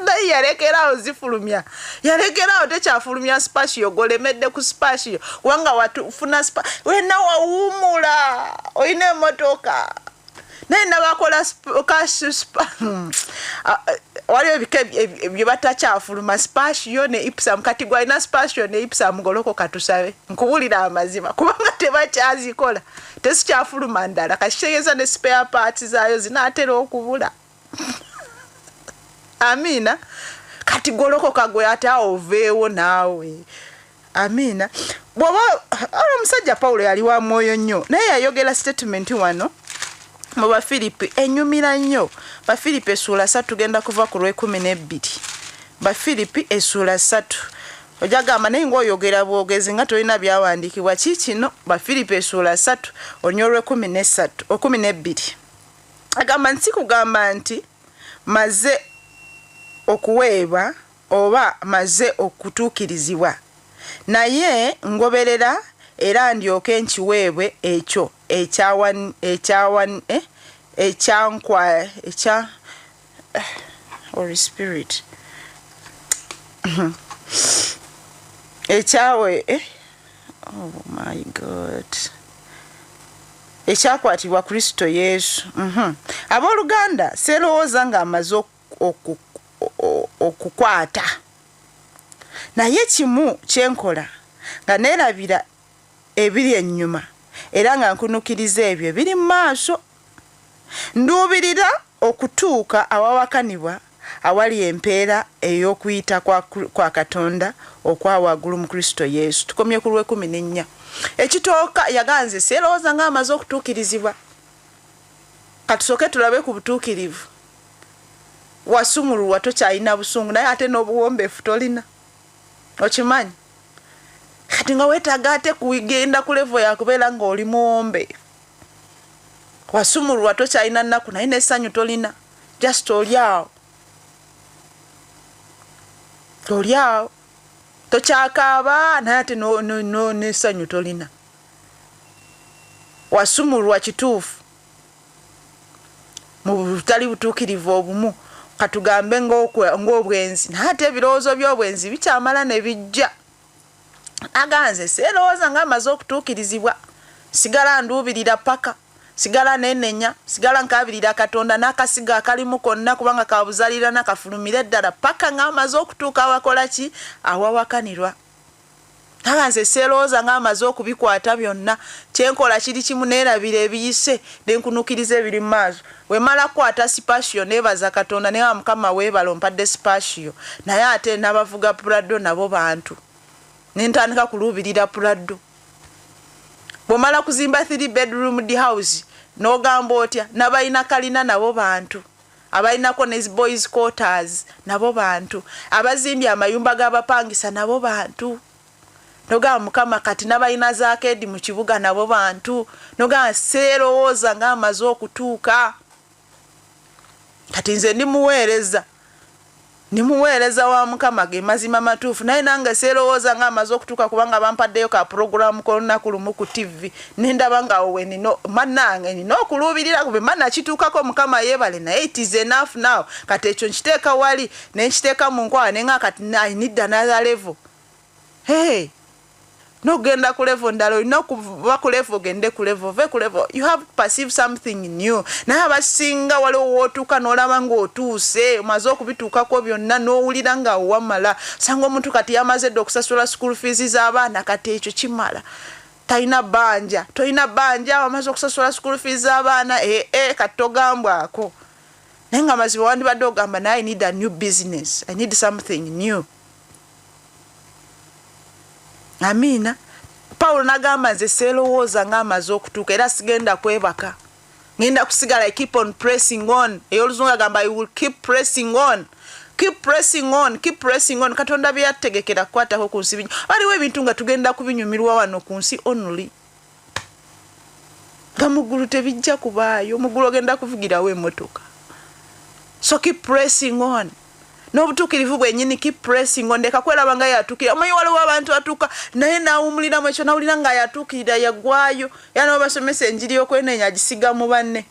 naye yalekeraawo zifulumya yalekeraawo tekyafulumya Spashio golemedde ku Spashio kubanga watufuna wena wawuumula oyina emmotoka naye nabakola waliwo ebika bye batakyafuluma Spashio ne Ipsam kati gwalina Spashio ne Ipsam goloko katusabe nkubulira amazima kubanga tebakyazikola tesikyafuluma ndala kakitegeeza ne spare parts zaayo zinaatera okubula. Amina kati goloko kagwe ate oveewo naawe. Amina bw'oba omusajja Paulo yali wa mwoyo nnyo naye yayogera statement wano mu Bafilipi enyumira nnyo. Bafilipi essula 3 tugenda kuva ku 12. Bafilipi essula 3 ojagamba naye ng'oyogera bwogezi nga tolina byawandiikibwa kikino. Bafilipi essula 3 onyolwe 12 agamba nsikugamba nti maze okuweebwa oba maze okutuukirizibwa naye ngoberera era ndyoke nkiweebwe ekyo Holy Spirit ekyawe oh my God ekyakwatibwa Kristo Yesu. Abooluganda serowooza nga amaze okukwata naye kimu kyenkola nga neerabira ebiri ennyuma era nga nkunukiriza ebyo biri mu maaso. Nduubirira okutuuka awawakanibwa awali empeera ey'okuyita kwa Katonda okwa waggulu mu Kristo Yesu. Tukomye ku 14. Ekitooka yaganze serowooza nga amaze okutuukirizibwa. Katusooke tulabe ku butuukirivu. Wasumululwa tokyalina busungu naye ate n'obuwombeefu tolina. Okimanyi? Kati nga weetaaga ate kugenda ku level yakubeera ng'oli muwombeefu. Wasumululwa tokyalina nnaku naye n'essanyu tolina. Just oli awo. Oli awo. Tokyakaaba naye ate n'essanyu tolina. Wasumululwa kituufu. Mu butali butuukirivu obumu katugambe ng'obwenzi naye ate ebirowoozo by'obwenzi bikyamala ne bijja. Aganze serowooza nga amaze okutuukirizibwa. Sigala nduubirira paka sigala nenenya sigala nkabirira Katonda n'akasiga akalimu konna kubanga kabuzalira nakafulumira eddala paka nga amaze okutuuka awakola ki awawakanirwa. Aganze serowooza nga amaze okubikwata byonna kyenkola kiri kimu neerabira ebiyise nenkunukiriza ebiri mu maaso. Wemala kwata Spashio neebaza Katonda ne Mukama weebala ompadde Spashio naye ate n'abavuga Prado nabo bantu nentandika kuluubirira Prado. Bw'omala kuzimba 3-bedroom house n'ogamba otya n'abalina kalina nabo bantu abalinako ne boys quarters nabo bantu abazimbye amayumba g'abapangisa nabo bantu n'ogamba Mukama kati n'abalina zaakedi mu kibuga nabo bantu n'ogamba serowooza nga amaze okutuuka kati nze nimuweereza wa Mukama ge mazima matuufu naye nange serowooza nga amaze okutuuka kubanga bampaddeyo ka program kolunaku lumu ku TV nendaba nga owe nino mannange nina okuluubirira kube manna kituukako Mukama yeebale naye it is enough now kati ekyo nkiteeka wali nenkiteeka mu nkwawa nenga kati I need another level. Hey nogenda ku level ndalo olina okuva ku level gende ku level ve ku level you have to perceive something new. Naye abasinga waliwo wootuuka n'olaba ng'otuuse omaze okubituukako byonna n'owulira nga wamala sanga omuntu kati yamaze dde okusasula school fees z'abaana kati ekyo kimala talina bbanja tolina bbanja wamaze okusasula school fees z'abaana kati togambwako naye nga mazima wandibadde ogamba naye I need a new business I need something new. Amina. Paulo nagamba nze serowooza nga amaze okutuuka era sigenda kwebaka ngenda kusigala keep on pressing on eyoluzungu agamba I will keep pressing on. Keep pressing on, keep pressing on. Katonda byategekera kwatako ku nsi. Waliwo ebintu nga tugenda kubinyumirwa wano ku nsi only. Gamugulu tebijja kubaayo, mugulu ogenda kuvugirawo emmotoka. So keep pressing on. N'obutuukirivu bwennyini keep pressing on. Ndeka kweraba yatuukira. Omanyi waliwo abantu atuuka naye naawumuliramu ekyo nawulira nga yatuukirira yaggwayo. Era n'obasomesa enjiri y'okwenenya agisiga mu banne.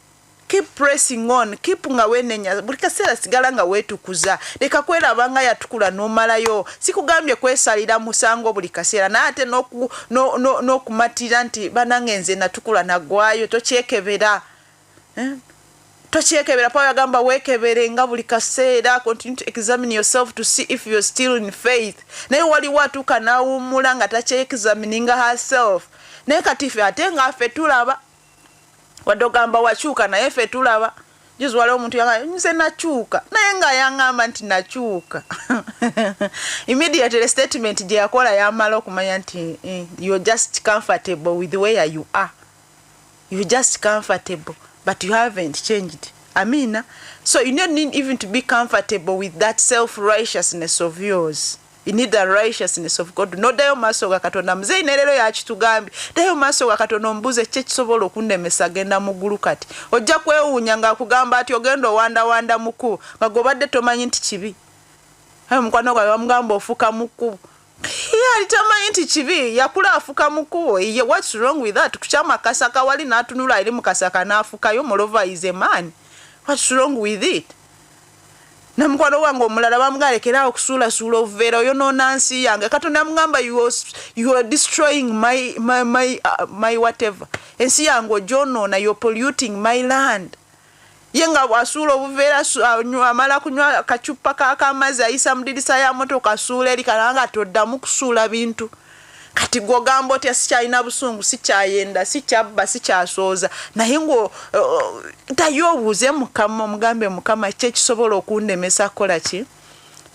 Keep pressing on, keep nga wenenya buli kaseera sigala nga wetukuza. Leka kweraba nga yatukula n'omalayo. Sikugambye kwesalira musango buli kaseera naate n'okumatira nti banange nze natukula naggwayo tokyekebera. Tokyekebera Paulo agamba weekebere nga buli kaseera. Continue to examine yourself to see if you're still in faith. Naye waliwo atuuka n'awummula nga takyexamininga herself. Naye kati ffe ate nga ffe tulaba wadogamba wachuka naye ffe tulaba. Juzi waliwo omuntu yanga nze nachuka naye nga yangamba nti nachuka. Immediately statement gye yakola yamala okumanya nti you're just comfortable with where you are. You're just comfortable but you haven't changed. Amina. So you don't need even to be comfortable with that self-righteousness of yours. You need the righteousness of God. No dayo maso ga Katonda mzee nerero ya kitugambye. Dayo maso ga Katonda ombuze kye kisobola okundemesa genda mugulu kati. Ojja kwewuunya nga kugamba ati ogenda wanda muku. Nga gobadde tomanyi nti kibi. Hayo mukwano gwa bamugamba ofuka muku. Alitamanyi nti kibi yakula afuka muku. What's wrong with that? Kuchama kasaka wali natunula eri mukasaka nafuka yo moreover is a man. What's wrong with it? Na mkwano wangu omulala bamugalekera okusuula suula ovuveera oyo nonansi yange. Katonda mugamba you are destroying my whatever. Ensi yange ojonoona you're polluting my land. Yenga wasuula obuveera amala kunywa kacupa k'amazzi ayisa mudirisa ya motoka asuula eri kalanga toddamu kusuula bintu. Kati gogamba oti sikyalina busungu sikyayenda sikyabba sikyasooza naye ngo tayobuuze mukama mugambe mukama kye kisobola okundemesa kola ki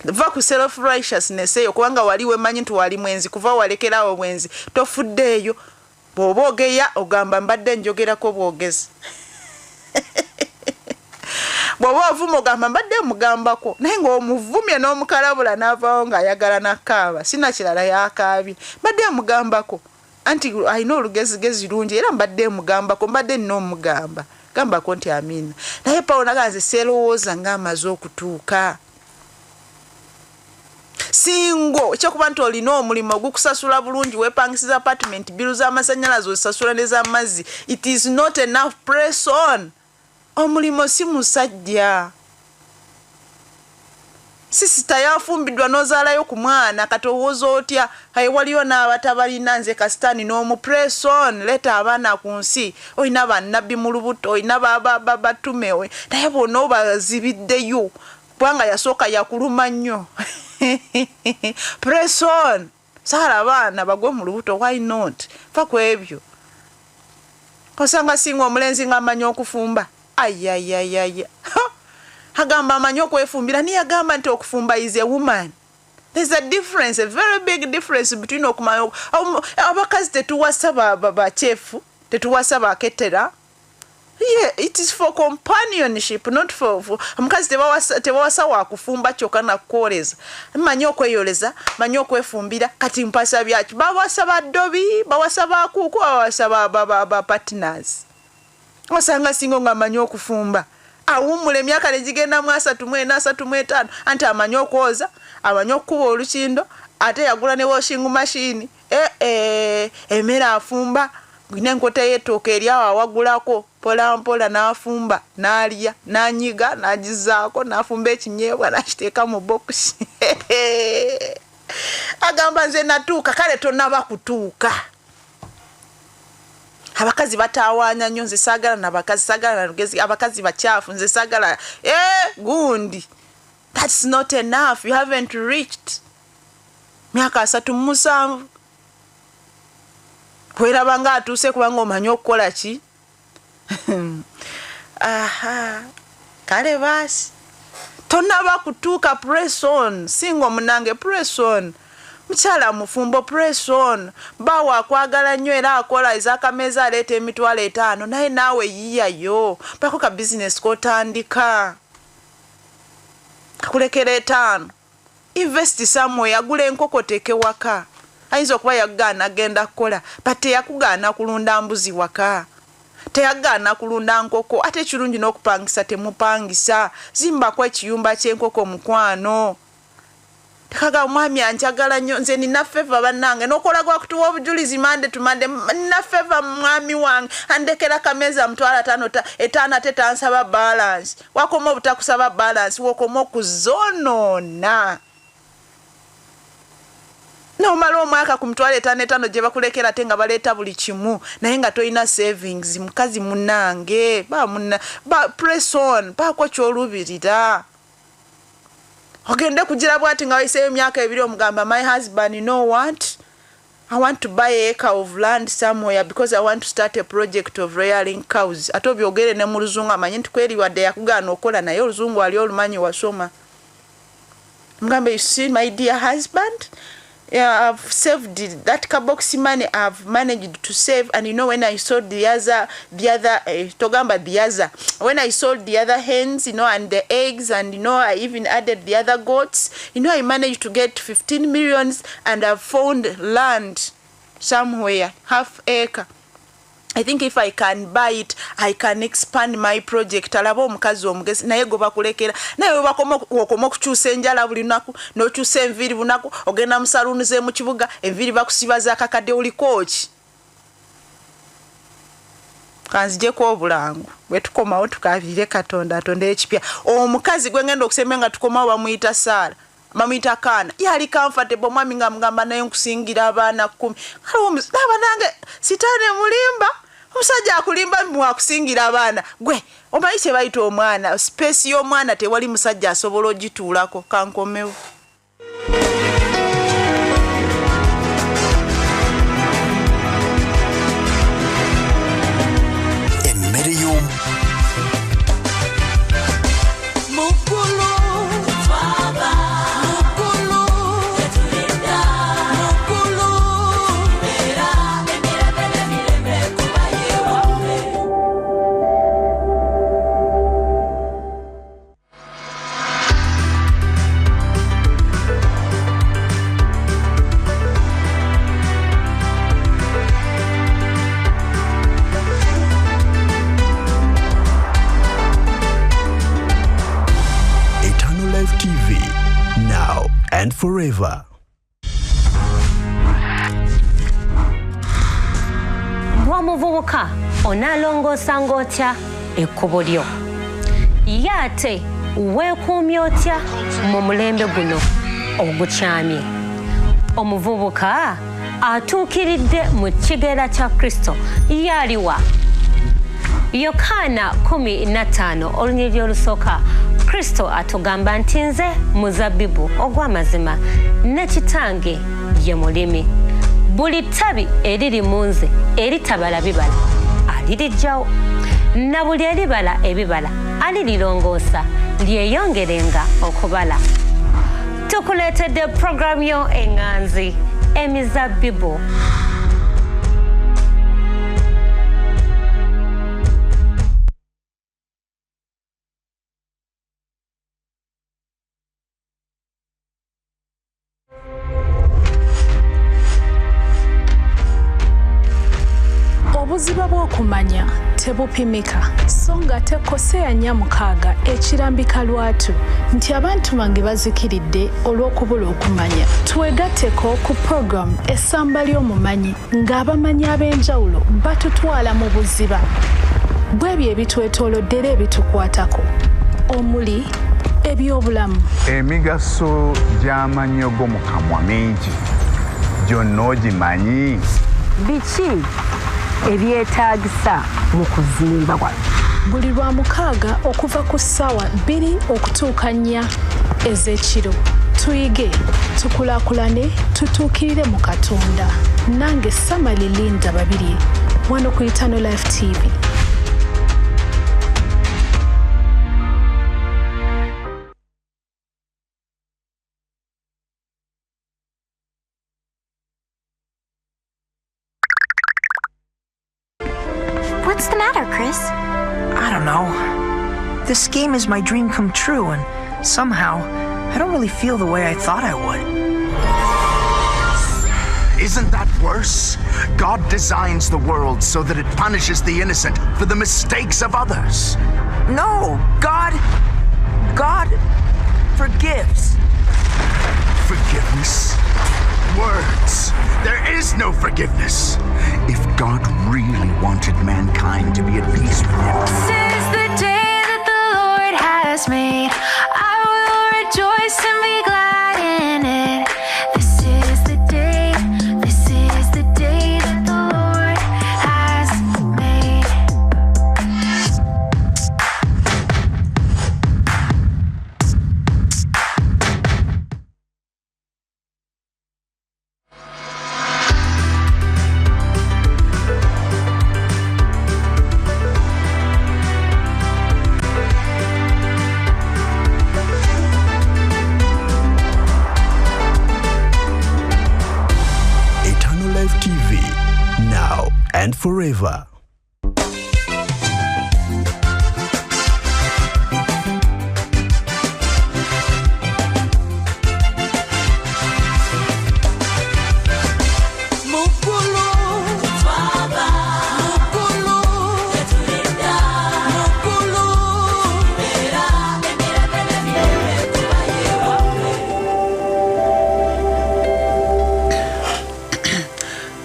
va ku self righteousness eyo kubanga wali wemanyi nti wali mwenzi kuva walekerawo mwenzi tofuddeeyo bw'oba ogeya ogamba mbadde njogerako bwogezi. Bw'oba ovuma ogamba mbadde mugambako naye ng'omuvumye n'omukalabula n'avaawo ng'ayagala n'akaaba sina kirala yakaabye mbadde mugambako anti alina olugezigezi lungi era mbadde mugambako mbadde nina omugamba gambako nti amina. Naye Pawulo naganze seerowooza ng'amaze okutuuka singo ekyokuba nti olina omulimu ogukusasula bulungi weepangisiza apartment biru z'amasannyalaze osasula n'ez'amazzi it is not enough. Press on. Omulimo si musajja. Sisita yafumbiddwa nozaalayo ku mwana katowooza otya hayi waliyo n'abatabalina nze kasitaani n'omu press on leta abaana ku nsi olina bannabbi mu lubuto olina batumewe naye bonna obazibiddeyo kubanga yasooka yakuluma nnyo. Press on. Saala abaana bagwe mu lubuto why not? Fa ku ebyo. Osanga singa omulenzi ng'amanyi okufumba. Ayayayaya. Agamba amanyi okwefumbira niye agamba nti okufumba is a woman. There's a difference, a very big difference between okumanya abakazi tetuwasa bachefu tetuwasa baketera. Yeah, it is for companionship, not for omukazi tebawasa wa kufumba kyokka na kukoleza. Manyi okweyoleza, manyi okwefumbira kati mpasa byaki. Bawasa baddobi, bawasa bakuku, bawasa ba partners. Osanga singo nga manyi okufumba. Awumule emyaka negigenda mu 3 mu 4 3 mu 5 anti amanyi okwoza, amanyi okukuba olukindo, ate yagula ne washing machine. Emera afumba. Gwinenkota y'ettooke eryawo awagulako mpola mpola n'afumba n'alya n'anyiga n'agizaako n'afumba ekinyeebwa n'akiteeka mu bokisi. Agamba nze natuuka kale tonnaba kutuuka. Abakazi batawaanya nnyo nze saagala n'abakazi saagala na lugezi abakazi bakyafu nze saagala gundi. That's not enough. You haven't reached myaka 37. Kweraba nga atuuse kubanga omanyi okukola ki? Aha. Kale basi. Tonnaba kutuuka press on. Singa omunange press on. Mchala mufumbo press on. Bawa akwagala nnyo era akola ez'akameza aleeta emitwalo 5 naye naawe yiyayo. Pako ka business k'otandika. Kakulekera 5. Invest somewhere agula enkoko teeke waka. Ayinza okuba yagaana agenda kukola but teyakugaana kulunda mbuzi waka. Teyagaana kulunda nkoko ate kirungi n'okupangisa temupangisa. Zimbako ekiyumba ky'enkoko mukwano. Tekaga mwami anjagala nnyo nze nina favor bannange n'okola gwa kutuwa obujulizi mande tumande nina favor mwami wange andekera kameza mtwala 5 etana tetansaba balance wakoma obutakusaba balance wokoma okuzonona no malo mwaka kumtwala 5 gye bakulekera tenga baleta buli kimu naye nga toyina savings mukazi munange ba press on ba ko kyolubirira ogende kugira bwati nga wayise emyaka 2 omugamba my husband you know what I want to buy an acre of land somewhere because I want to start a project of rearing cows atobyo ogere ne mu luzungu amanyi ntikweri wadde yakugana okola naye oluzungu ali olumanyi wasoma mugamba you see my dear husband I've saved that kabox money I've managed to save and you know when I sold the other when I sold the other hens you know and the eggs and you know I even added the other goats you know I managed to get 15 million and I've found land somewhere half acre I think if I can buy it I can expand my project alabo omukazi omugezi naye go bakulekera naye bakoma okukyusa enjala buli naku n'okyusa enviri bunaku ogenda musaluni ze mu kibuga enviri bakusibaza akakadde uli coach kanzije ko obulangu wetukomawo tukavire Katonda atonde ekipya omukazi gwe ngenda okusemenga tukomawo bamuyita Sara mamita kana yali comfortable mwami ngamba naye nkusingira abaana 10 kale nange sitane mulimba omusajja akulimba mwa kusingira abaana gwe omayise bayita omwana space y'omwana tewali musajja asobola ogituulako kankomewo and forever. Bwamuvubuka onalongosa ng'otya ekkubo lyo. Ye ate weekuumya otya mu mulembe guno ogukyamye. Omuvubuka atuukiridde mu kigera kya Kristo yaliwa. Yokaana 15 olunyiriri olusooka Kristo atugamba nti nze muzabbibu ogw'amazima ne kitange ye mulimi. Buli ttabi eriri mu nze eritabala bibala aliriggyawo na buli eribala ebibala alirirongoosa lyeyongerenga okubala. Tukuleetedde programu yo eŋŋanzi emizabbibu. Obuziba bw'okumanya tebupimika so nga tekoseya 46 ekirambika lwatu nti abantu bange bazikiridde olw'okubula okumanya. Twegatteko ku program essamba ly'omumanyi ng'abamanyi ab'enjawulo batutwala mu buziba bw'ebyo ebitwetooloddera ebitukwatako omuli ebyobulamu. Emigaso gy'amannyo g'omu kamwa mingi gyonna ogimanyi? Biki ebyetaagisa mu kuzimba kwa buli lwa 6 okuva ku ssaawa 2 okutuuka 4 ez'ekiro. Tuyige, tukulaakulane, tutuukirire mu Katonda. Nange Samali Linda Babirye wano ku Eternal Life TV. What's the matter, Chris? I don't know. This game is my dream come true, and somehow I don't really feel the way I thought I would. Isn't that worse? God designs the world so that it punishes the innocent for the mistakes of others. No, God forgives. Forgiveness? Words. There is no forgiveness. If God really wanted mankind to be at peace with him. This is the day that the Lord has made. I will rejoice and be glad in it. This is the day that the Lord has made. Eternal Life TV, now and forever.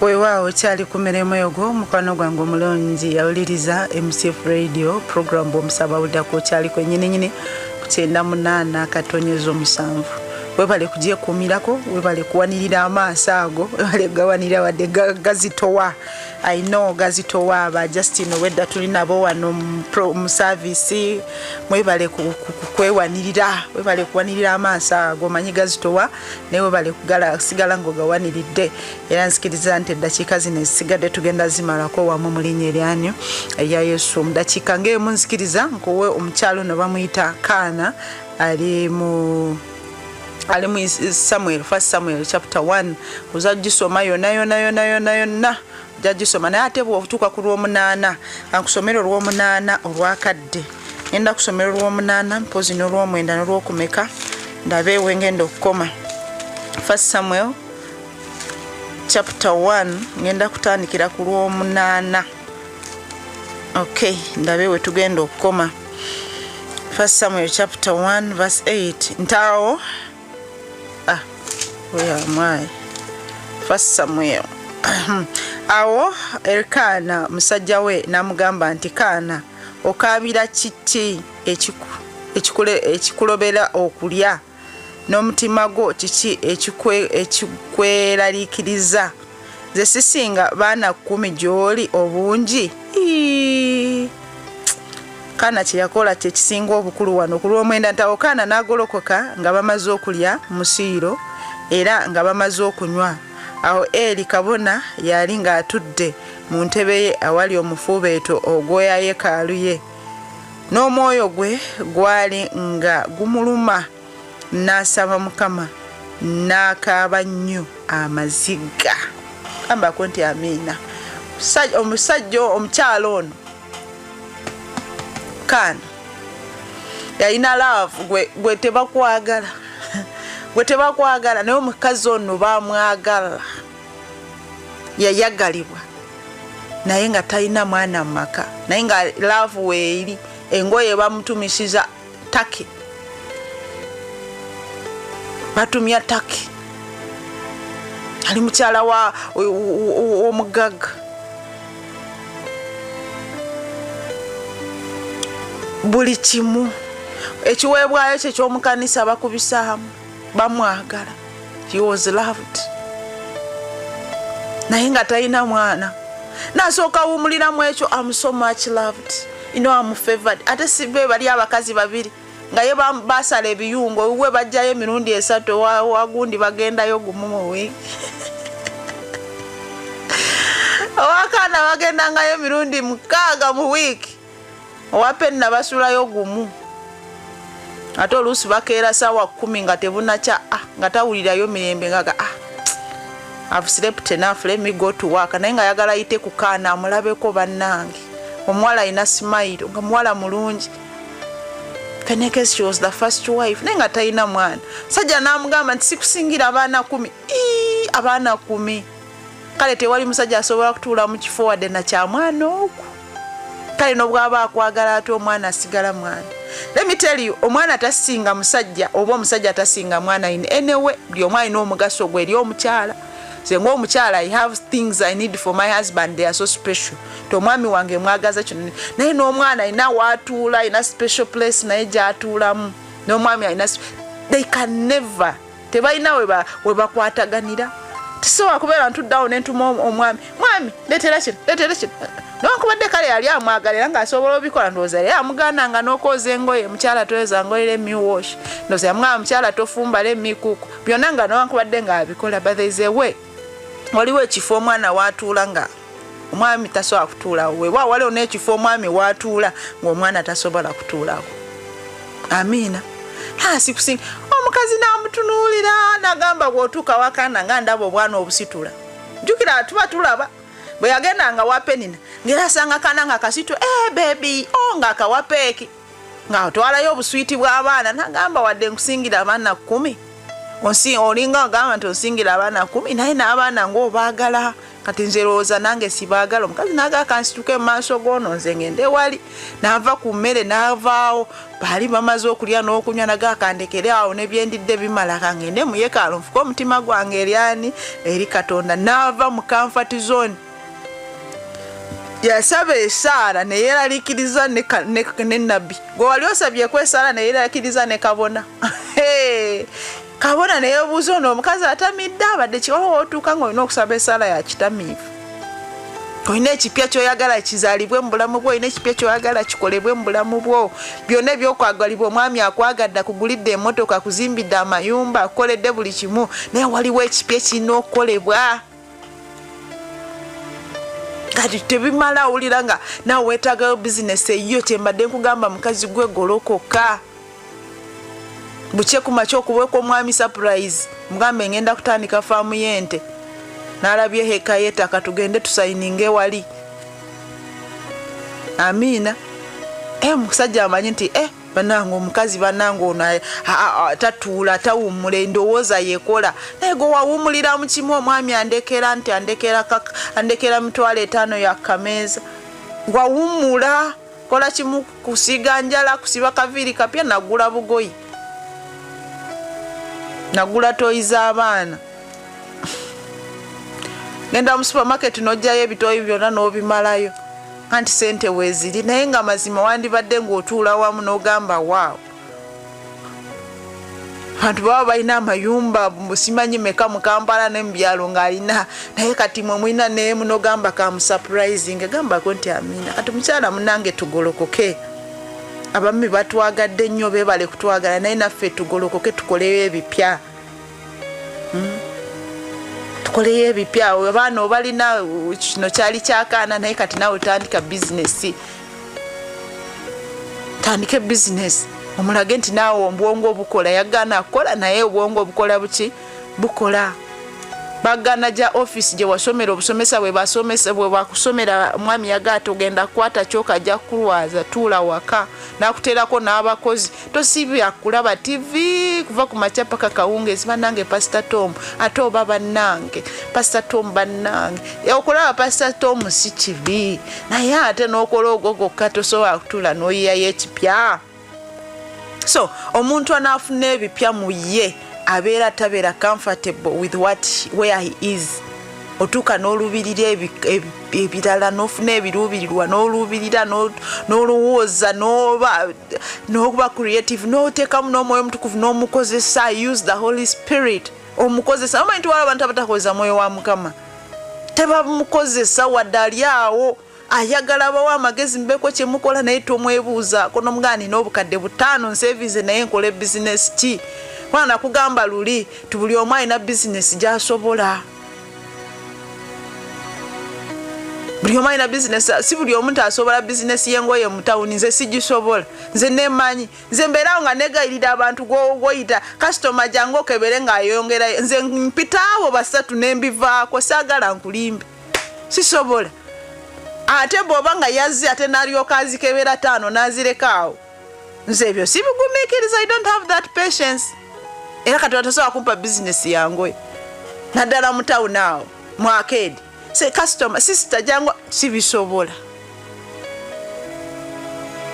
Weewaawo kyali ku mirimu yogo mukwano gwange omulungi yawuliriza MCF Radio program bw'omusabawuddako kyali kwennyini ku 98 katonyezo 7. Webale kugyekuumirako, webale kuwanirira amaaso ago, webale gawanirira wadde gazitowa. I know gazitowa aba Justin wedda tuli nabo wano mu service, mwebale kwewanirira, webale kuwanirira amaaso ago manyi gazitowa, ne webale sigala ngo gawaniridde. Era nsikiriza nti eddakiika zino ezisigadde tugenda zimalako wamu mu linnya eryanyu eya Yesu. Mu ddakiika ng'emu nsikiriza nkowe omukyalo ne bamuyita Kaana ali mu Samuel, 1 Samuel chapter 1. Uzagisoma yona jagisoma naye ate bw'otuuka ku lw'omunaana ankusomera olw'omunaana olwakadde. Ngenda kusomera olw'omunaana mpozi n'olw'omwenda n'olw'okumeka ndabe wengenda okukoma. 1 Samuel chapter 1 ngenda kutandikira ku lw'omunaana. Okay, ndabe we tugenda okukoma. 1 Samuel chapter 1 verse 8. Ntaawo where am I? 1 Samuel. Awo Elkana musajja we namugamba nti Kaana okaabira kiki ekikulobera okulya n'omutima gwo kiki ekikweraliikiriza ze sisinga baana 10 gy'oli obungi. Kaana kye yakola kye kisinga obukulu wano ku lw'omwenda. Ntawo Kaana n'agolokoka nga bamaze okulya mu Siiro era nga bamaze okunywa. Awo Eri kabona yali ng'atudde mu ntebe ye awali omufuubeeto ogw'oya yeekaalu ye, n'omwoyo gwe gwali nga gumuluma, n'asaba Mukama n'akaaba nnyo amaziga. Ambako nti amiina. Omusajja omukyalo ono Kaana yalina love gwe tebakwagala. Gwe tebakwagala naye omukazi ono baamwagala. Yayagalibwa naye nga talina mwana mu maka, naye nga love weeri. Engoye bamutumisiza Taki, batumya Taki. Ali mukyala w'omugagga. Buli kimu ekiweebwayo kye ky'omukanisa bakubisaamu, bamwagala. He was loved naye nga talina mwana. Nasooka wumuliramu ekyo, I'm so much loved, you know, I'm favored. Ate si be bali abakazi babiri nga ye basala ebiyungo, we bajjayo emirundi 3, wagundi bagendayo gumu mu week. Owakaana bagendangayo emirundi 6 mu week. Owapenna basulayo gumu. Ate oluusi bakeera saawa 10 nga tebunakya nga tawulirayo mirembe nga I've slept enough, let me go to work. Naye nga ayagala ayite ku Kaana amulabeko bannange. omuwala ina smile nga muwala mulungi. Penekes, she was the first wife. Nenga taina mwana. Sajja namugamba nti sikusingira abaana 10. Abaana 10. Kale tewali musajja asobola kutuula mu kifo wadde na kya mwana ogwo. Kale n'obwaba akwagala ate omwana asigala mwana. Let me tell you, omwana tasinga musajja oba omusajja tasinga mwana in anyway. Buli omwana alina omugaso gwe eri omukyala. Nze ng'omukyala, I have things I need for my husband, they are so special. Omwami wange mwagaza kino. Naye n'omwana alina w'atuula, alina special place naye gy'atuulamu. N'omwami alina, they can never. Tebalina we bakwataganira. Tisobola kubeera ntuddawo ne ntuma omwami. Mwami, leetera kino. N'onkubadde kale yali amwagala era ng'asobola obikola ndowooza yali amugaananga n'okwoza engoye. Mukyala toyeza ngoye lemmi wash. Ndowooza yamugamba mukyala tofumba lemmi kuuku. Byonna nga n'onkubadde ng'abikola, but there is a way. Waliwo ekifo omwana w'atuula nga omwami tasobola kutuulawo. Weewaawo waliwo n'ekifo omwami w'atuula ng'omwana tasobola kutuulawo. Amiina. Sikusinga. Omukazi n'amutunuulira n'agamba bw'otuuka wakaana nga ndaba obwana obusitula. Jjukira tuba tulaba. Bwe yagendanga wa Penina ng'era asanga kaana nga kasitula. Baby, nga akawapeeki. Nga otwalayo obuswiti bw'abaana n'agamba wadde nkusingira abaana 10. Olinga ogamba nti onsingira abaana 10 naye n'abaana ng'obaagala. Kati nze lowooza nange sibaagala. Omukazi n'agala kansituke mu maaso g'ono nze ngende wali. N'ava ku mmere n'avaawo. Baali bamaze okulya n'okunywa nagakandekere awo ne byendidde bimala kangende mu yeekaalu nfuke omutima gwange eryani eri Katonda. N'ava mu comfort zone. Yasaba esaala ne yeeraliikiriza ne nabbi. Gwe wali osabyeko esaala ne yeeraliikiriza ne kabona. Kabona ne yeebuuza ono omukazi atamidde abadde kiwawa otuuka ng'olina okusaba esaala ya kitamiivu. Olina ekipya ky'oyagala kizaalibwe mu bulamu bwo, olina ekipya ky'oyagala kikolebwe mu bulamu bwo. Byonna ebyokwagalibwa omwami akwagadde akugulidde emmotoka, akuzimbidde amayumba, akukoledde buli kimu, naye waliwo ekipya kirina okukolebwa. Kati tebimala awulira nga naawe weetaagayo bizinesi eyiyo. Kyembadde nkugamba mukazi gwe golokoka. Bukye ku makya okuweeka omwami surprise. Mugambe ngenda kutandika faamu y'ente. N'alabye heka y'ettaka tugende tusayininge wali. Amiina. Musajja amanyi nti bannange omukazi bannange ono tatuula tawummula endowooza yeekola. Naye gwe wawummulira mu kimu omwami andekera nti andekera 5,000 ya kameeza. Wawummula kola kimu kusiga njala kusiba kaviiri kapya nagula bugoyi. Nagula toyi z'abaana. Genda mu supermarket n'ojjayo ebitoyi byonna n'obimalayo. Anti sente weeziri naye nga mazima wandibadde ng'otuula wamu n'ogamba waawo. Abantu baba balina amayumba simanyi meka mu Kampala ne mu byalo ng'alina naye kati mwe mulina n'emu n'ogamba kamusurprising. Gambako nti amiina. Kati mukyala munnange tugolokoke. Abami batwagadde nnyo beebale kutwagala naye naffe tugolokoke tukoleyo ebipya. Tukoleyo ebipya. Abaana obalina kino kyali kyakaana naye kati nawe tandika bizinesi. Tandike bizinesi. Omulage nti naawe obwongo obukola yagaana akola naye obwongo obukola buki bukola. Bagana ja office gye wasomera obusomesa bwe basomesa bwe bakusomera omwami yagaata ogenda kwata kyoka ja kulwaza tuula waka nakuteerako n'abakozi tosibya kulaba TV kuva ku makya paka kawungeezi. Bannange Pastor Tom ate oba bannange Pastor Tom bannange okulaba Pastor Tom si kibi naye ate n'okola ogwogokka tosobola kutuula n'oyiyayo ekipya. So omuntu anaafuna ebipya mu ye abeera tabeera comfortable with where he is. Otuuka n'olubirira ebirala n'ofuna ebiruubirirwa n'olubirira n'olowooza n'oba creative n'oteekamu n'omwoyo omutukuvu n'omukozesa. Use the Holy Spirit omukozesa. Omanyi nti waliwo abantu abatakozesa mwoyo wa Mukama tebamukozesa wadde ali awo ayagala bawa amagezi mbeko kye mukola naye tomwebuuzaako n'omugani n'obukadde 5 nsevize naye nkola business ki. Wana kugamba luli tubuli omu alina business gy'asobola. Buli omu alina business. Si buli omuntu asobola business y'engoye mu tawuni. Nze sigisobola. Nze nemanyi. Nze mbeerawo nga negayirira abantu gwoyita customer jangu okebere ng'ayongera. Nze mpita abo 3 ne mbivaako saagala nkulimbe. Sisobola. ate bwoba nga yazze ate n'alyoka azikebera 5 n'azirekawo nze ebyo sibigumiikiriza. I don't have that patience. Era Katonda tasobola kumpa business yange naddala mu town awo mu arcade say customer sister jangu sibisobola.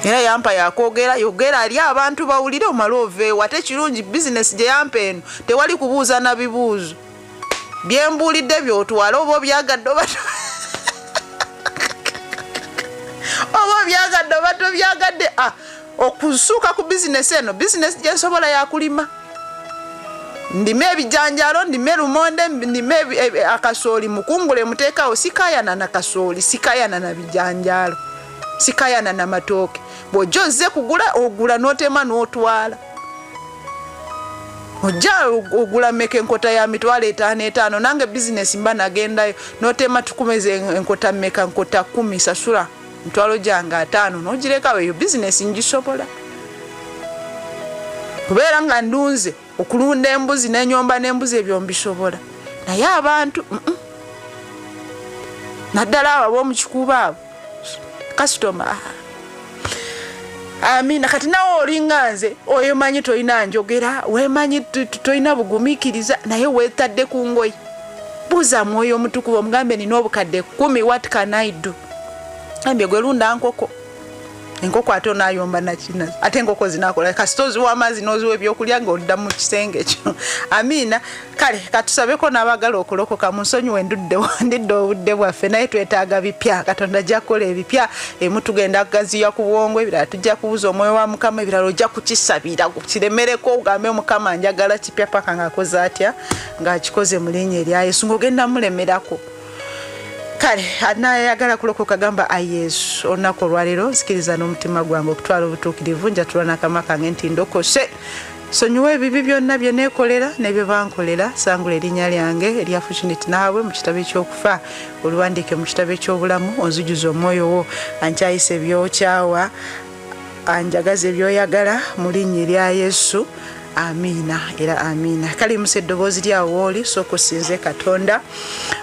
Era yampa yakwogera yogera ali abantu bawulire omala oveewo ate kirungi business gye yampa eno tewali kubuuza na bibuuzo byembuulidde byotwala oba obyagadde oba obyagadde oba tobyagadde okusuuka ku business eno business gye nsobola yakulima ndime ebijanjalo ndime lumonde ndime akasooli mukungule muteekawo sikayana na kasooli sikayana na bijanjalo sikayana na matooke bw'ojja kugula ogula n'otema n'otwala ojja ogula meka enkota ya mitwalo 5 nange business mba nagendayo n'otema tukumeze enkota meka nkota 10 sasula ntwalo jange 5 n'ogirekawo eyo business ngisobola kubeera nga ndunze okulunda embuzi n'enyomba n'embuzi ebyo mbisobola naye abantu naddala abo ab'omu kikuubo abo customer. Amina kati nawo olinga nze oyo manyi toyina njogera wemanyi toyina bugumiikiriza naye weetadde ku ngoyi buuza mwoyo omutukuvu omugambe nina obukadde 10 what can I do ambye gwe lunda nkoko enkoko ate onayomba nakina ate enkoko zinakola kasitozi w'amazzi n'oziwa ebyokulya ng'odda mu kisenge ekyo. Amina kale katusabeko n'abagala okulokoka mu nsonyiwe ndidde obudde bwaffe naye twetaaga bipya Katonda ajja kukola ebipya emu tugenda kugaziya ku bwongo ebirala tujja kubuuza omwoyo wa Mukama ebirala ojja kukisabira kiremereko ogambe Mukama njagala kipya paka ng'akoze atya ng'akikoze mu linnya erya Yesu ng'ogenda mulemerako. Kale anayagala kulokoka gamba Yesu olunaku olwaleero nsikiriza n'omutima gwange okutwala obutuukirivu njatula n'akamwa kange nti ndokose sonyiwa ebibi byonna bye neekolera ne bye bankolera sangula erinnya lyange erya Fortunate naabwe mu kitabo eky'okufa oluwandiike mu kitabo eky'obulamu onzijuza omwoyo wo ankyayisa ebyokyawa anjagaza ebyoyagala mu linnya erya Yesu. Amina era amina. Kali museddoboozi lyawo oli soko sinze Katonda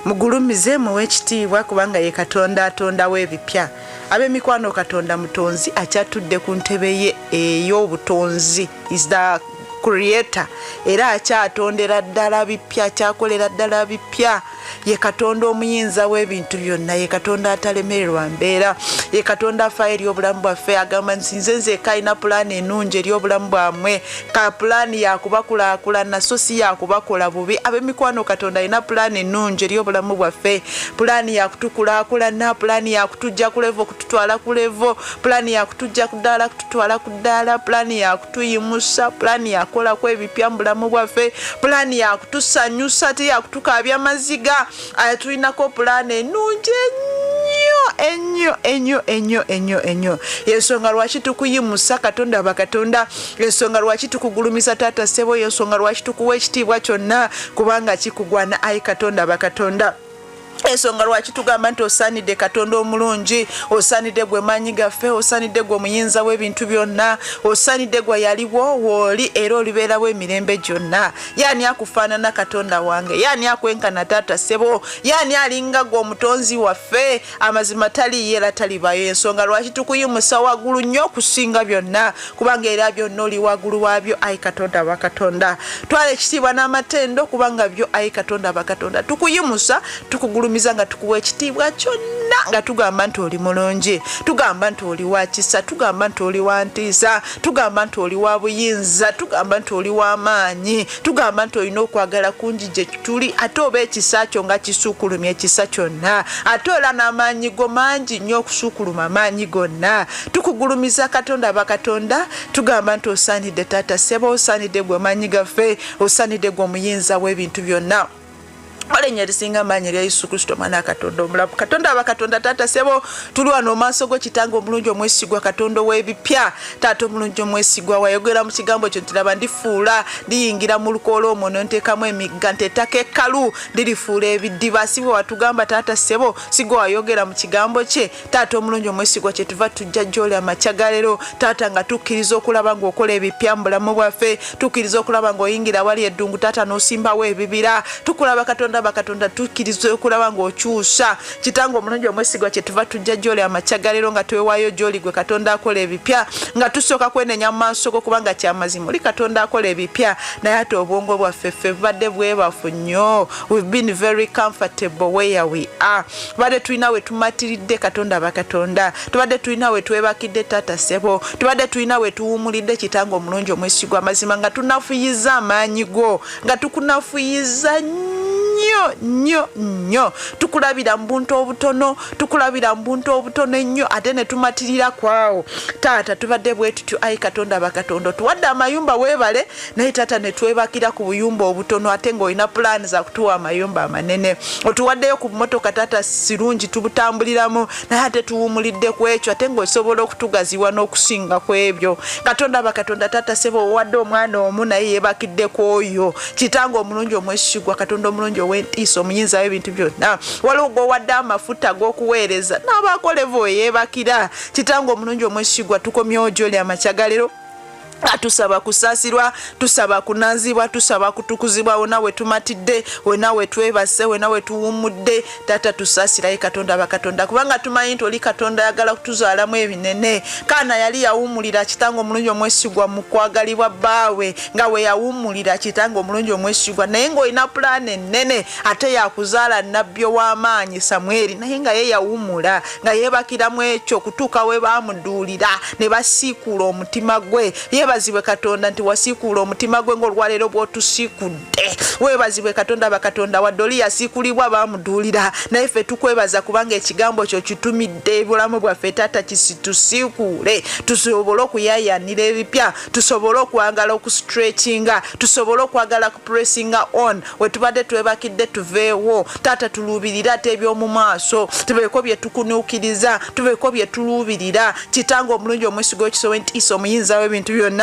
mugulumize muwe ekitiibwa kubanga ye Katonda atondawo ebipya ab'emikwano Katonda mutonzi akyatudde ku ntebe ye ey'obutonzi is the creator era akyatondera ddala bipya akyakolera ddala bipya ye Katonda omuyinza w'ebintu byonna ye Katonda atalemererwa mbeera ye Katonda afa eri obulamu bwaffe agamba nsinze nze kayina pulaani ennungi eri obulamu bwamwe ka pulaani yakubakulaakulana so si yakubakola bubi ab'emikwano Katonda alina pulaani ennungi eri obulamu bwaffe pulaani yakutukulaakulana pulaani yakutujja ku levo kututwala ku levo pulaani yakutujja ku ddaala kututwala ku ddaala pulaani yakutuyimusa pulaani yakola ku ebipya mu bulamu bwaffe pulaani yakutusanyusa te yakutukaabya maziga tulinako pulaani ennungi ennyo yensonga lwaki tukuyimusa Katonda bakatonda yensonga lwaki tukugulumiza taata ssebo yensonga lwaki tukuwa ekitiibwa kyonna kubanga kikugwana ayi Katonda bakatonda ensonga lwaki tugamba nti osaanidde Katonda omulungi osaanidde gwe maanyi gaffe osaanidde gwe omuyinza w'ebintu byonna osaanidde gwe yaliwo wooli era olibeerawo emirembe gyonna yaani akufaanana Katonda wange yaani akwenkana taata ssebo yaani alinga gwe omutonzi waffe amazima taliyo era talibayo ensonga lwaki tukuyimusa waggulu nnyo okusinga byonna kubanga era byonna oli waggulu waabyo ayi Katonda bakatonda twala ekitiibwa n'amatendo kubanga byo ayi Katonda bakatonda tukuyimusa tukugulumiza nga tukuwa ekitiibwa kyonna nga tugamba nti oli mulungi tugamba nti oli wa kisa tugamba nti oli wa ntiisa tugamba nti oli wa buyinza tugamba nti oli wa maanyi tugamba nti olina okwagala kungi gye tuli ate oba ekisa kyo nga kisuukulumya ekisa kyonna ate ola n'amaanyi go mangi nnyo okusuukuluma amaanyi gonna tukugulumiza Katonda bakatonda tugamba nti osaanidde taata ssebo osaanidde gwe maanyi gaffe osaanidde gwe omuyinza w'ebintu byonna Malenye lisinga manyi lya Yesu Kristo mwana Katonda omulabu Katonda bakatonda taata ssebo tuli wano maaso go kitango omulungi omwesigwa Katonda w'ebipya taata omulungi omwesigwa wayogera mu kigambo kyo nti laba ndifuula ndiyingira mu lukoola omwo nteekamu emigga nteetako ekkalu ndirifuula ebiddiba si bwe watugamba taata ssebo si gwe wayogera mu kigambo kye taata omulungi omwesigwa kyetuva tujja gy'oli amakya ga leero taata nga tukkiriza okulaba ng'okola ebipya mu bulamu bwaffe tukkiriza okulaba ng'oyingira wali eddungu taata n'osimbawo ebibira tukulaba Katonda katonda bakatonda tukkiriza okulaba ng'okyusa kitange omulungi omwesigwa kyetuva tujja gy'oli amacyagaliro nga twewaayo gy'oli gwe katonda akola ebipya nga tusooka kwenenya mu maaso go kubanga kyamazima oli katonda akola ebipya naye ate obwongo bwaffe ffe bubadde bwebafu nnyo. We've been very comfortable where we are. Tubadde tulina we tumatiridde katonda bakatonda, tubadde tulina we twebakidde taata ssebo, tubadde tulina we tuwumulidde kitange omulungi omwesigwa amazima nga tunafuyiza amaanyi go nga tukunafuyiza nnyo tukulabira mu buntu obutono ennyo ate ne tumatirira kwawo. Taata tubadde bwe tutyo ayi katonda bakatonda tuwadde amayumba weebale naye taata ne twebakira ku buyumba obutono ate ng'olina pulaani za kutuwa amayumba amanene. Otuwaddeyo ku bumotoka taata sirungi tubutambuliramu naye ate tuwumulidde ku ekyo ate ng'osobola okutugaziwa n'okusinga ku ebyo. Katonda bakatonda taata ssebo owadde omwana omu naye yeebakidde ku oyo kitange omulungi omwesigwa katonda omulungi ow'entiisa omuyinza w'ebintu byonna. Waliwo gwowadde amafuta g'okuweereza n'abaakolevo yeebakira kitange omulungi omwesigwa tukomyewo gy'oli amacyagaliro. Tusaba kusaasirwa, tusaba kunazibwa, tusaba kutukuzibwa wona we tumatidde, wona we twebase, wona we tuwumudde. Taata tusaasirayo katonda bakatonda kubanga tumanyi nti oli katonda ayagala kutuzaalamu ebinene. Kaana yali yawumulira kitange omulungi omwesigwa mu kwagalibwa bbaawe nga we yawumulira kitange omulungi omwesigwa naye ng'olina pulaani ennene ate yakuzaala nnabbi ow'amaanyi Samweri naye nga ye yawumula nga yeebakiramu ekyo kutuuka we baamuduulira ne basiikuula omutima gwe. Webazibwe katonda nti wasiikuula omutima gwe ng'olwaleero bw'otusiikudde. Webazibwe katonda bakatonda wadde oli yasiikulibwa baamuduulira naye ffe tukwebaza kubanga ekigambo kyo kitumidde ebulamu bwaffe taata tusiikuule tusobole okuyaayaanira ebipya tusobole okwagala okustretchinga tusobole okwagala kupressinga on we tubadde twebakidde tuveewo. Taata tuluubirira ate eby'omu maaso tubeeko bye tukunuukiriza tubeeko bye tuluubirira kitange omulungi omwesigwa w'ekiso w'entiisa omuyinza w'ebintu byonna.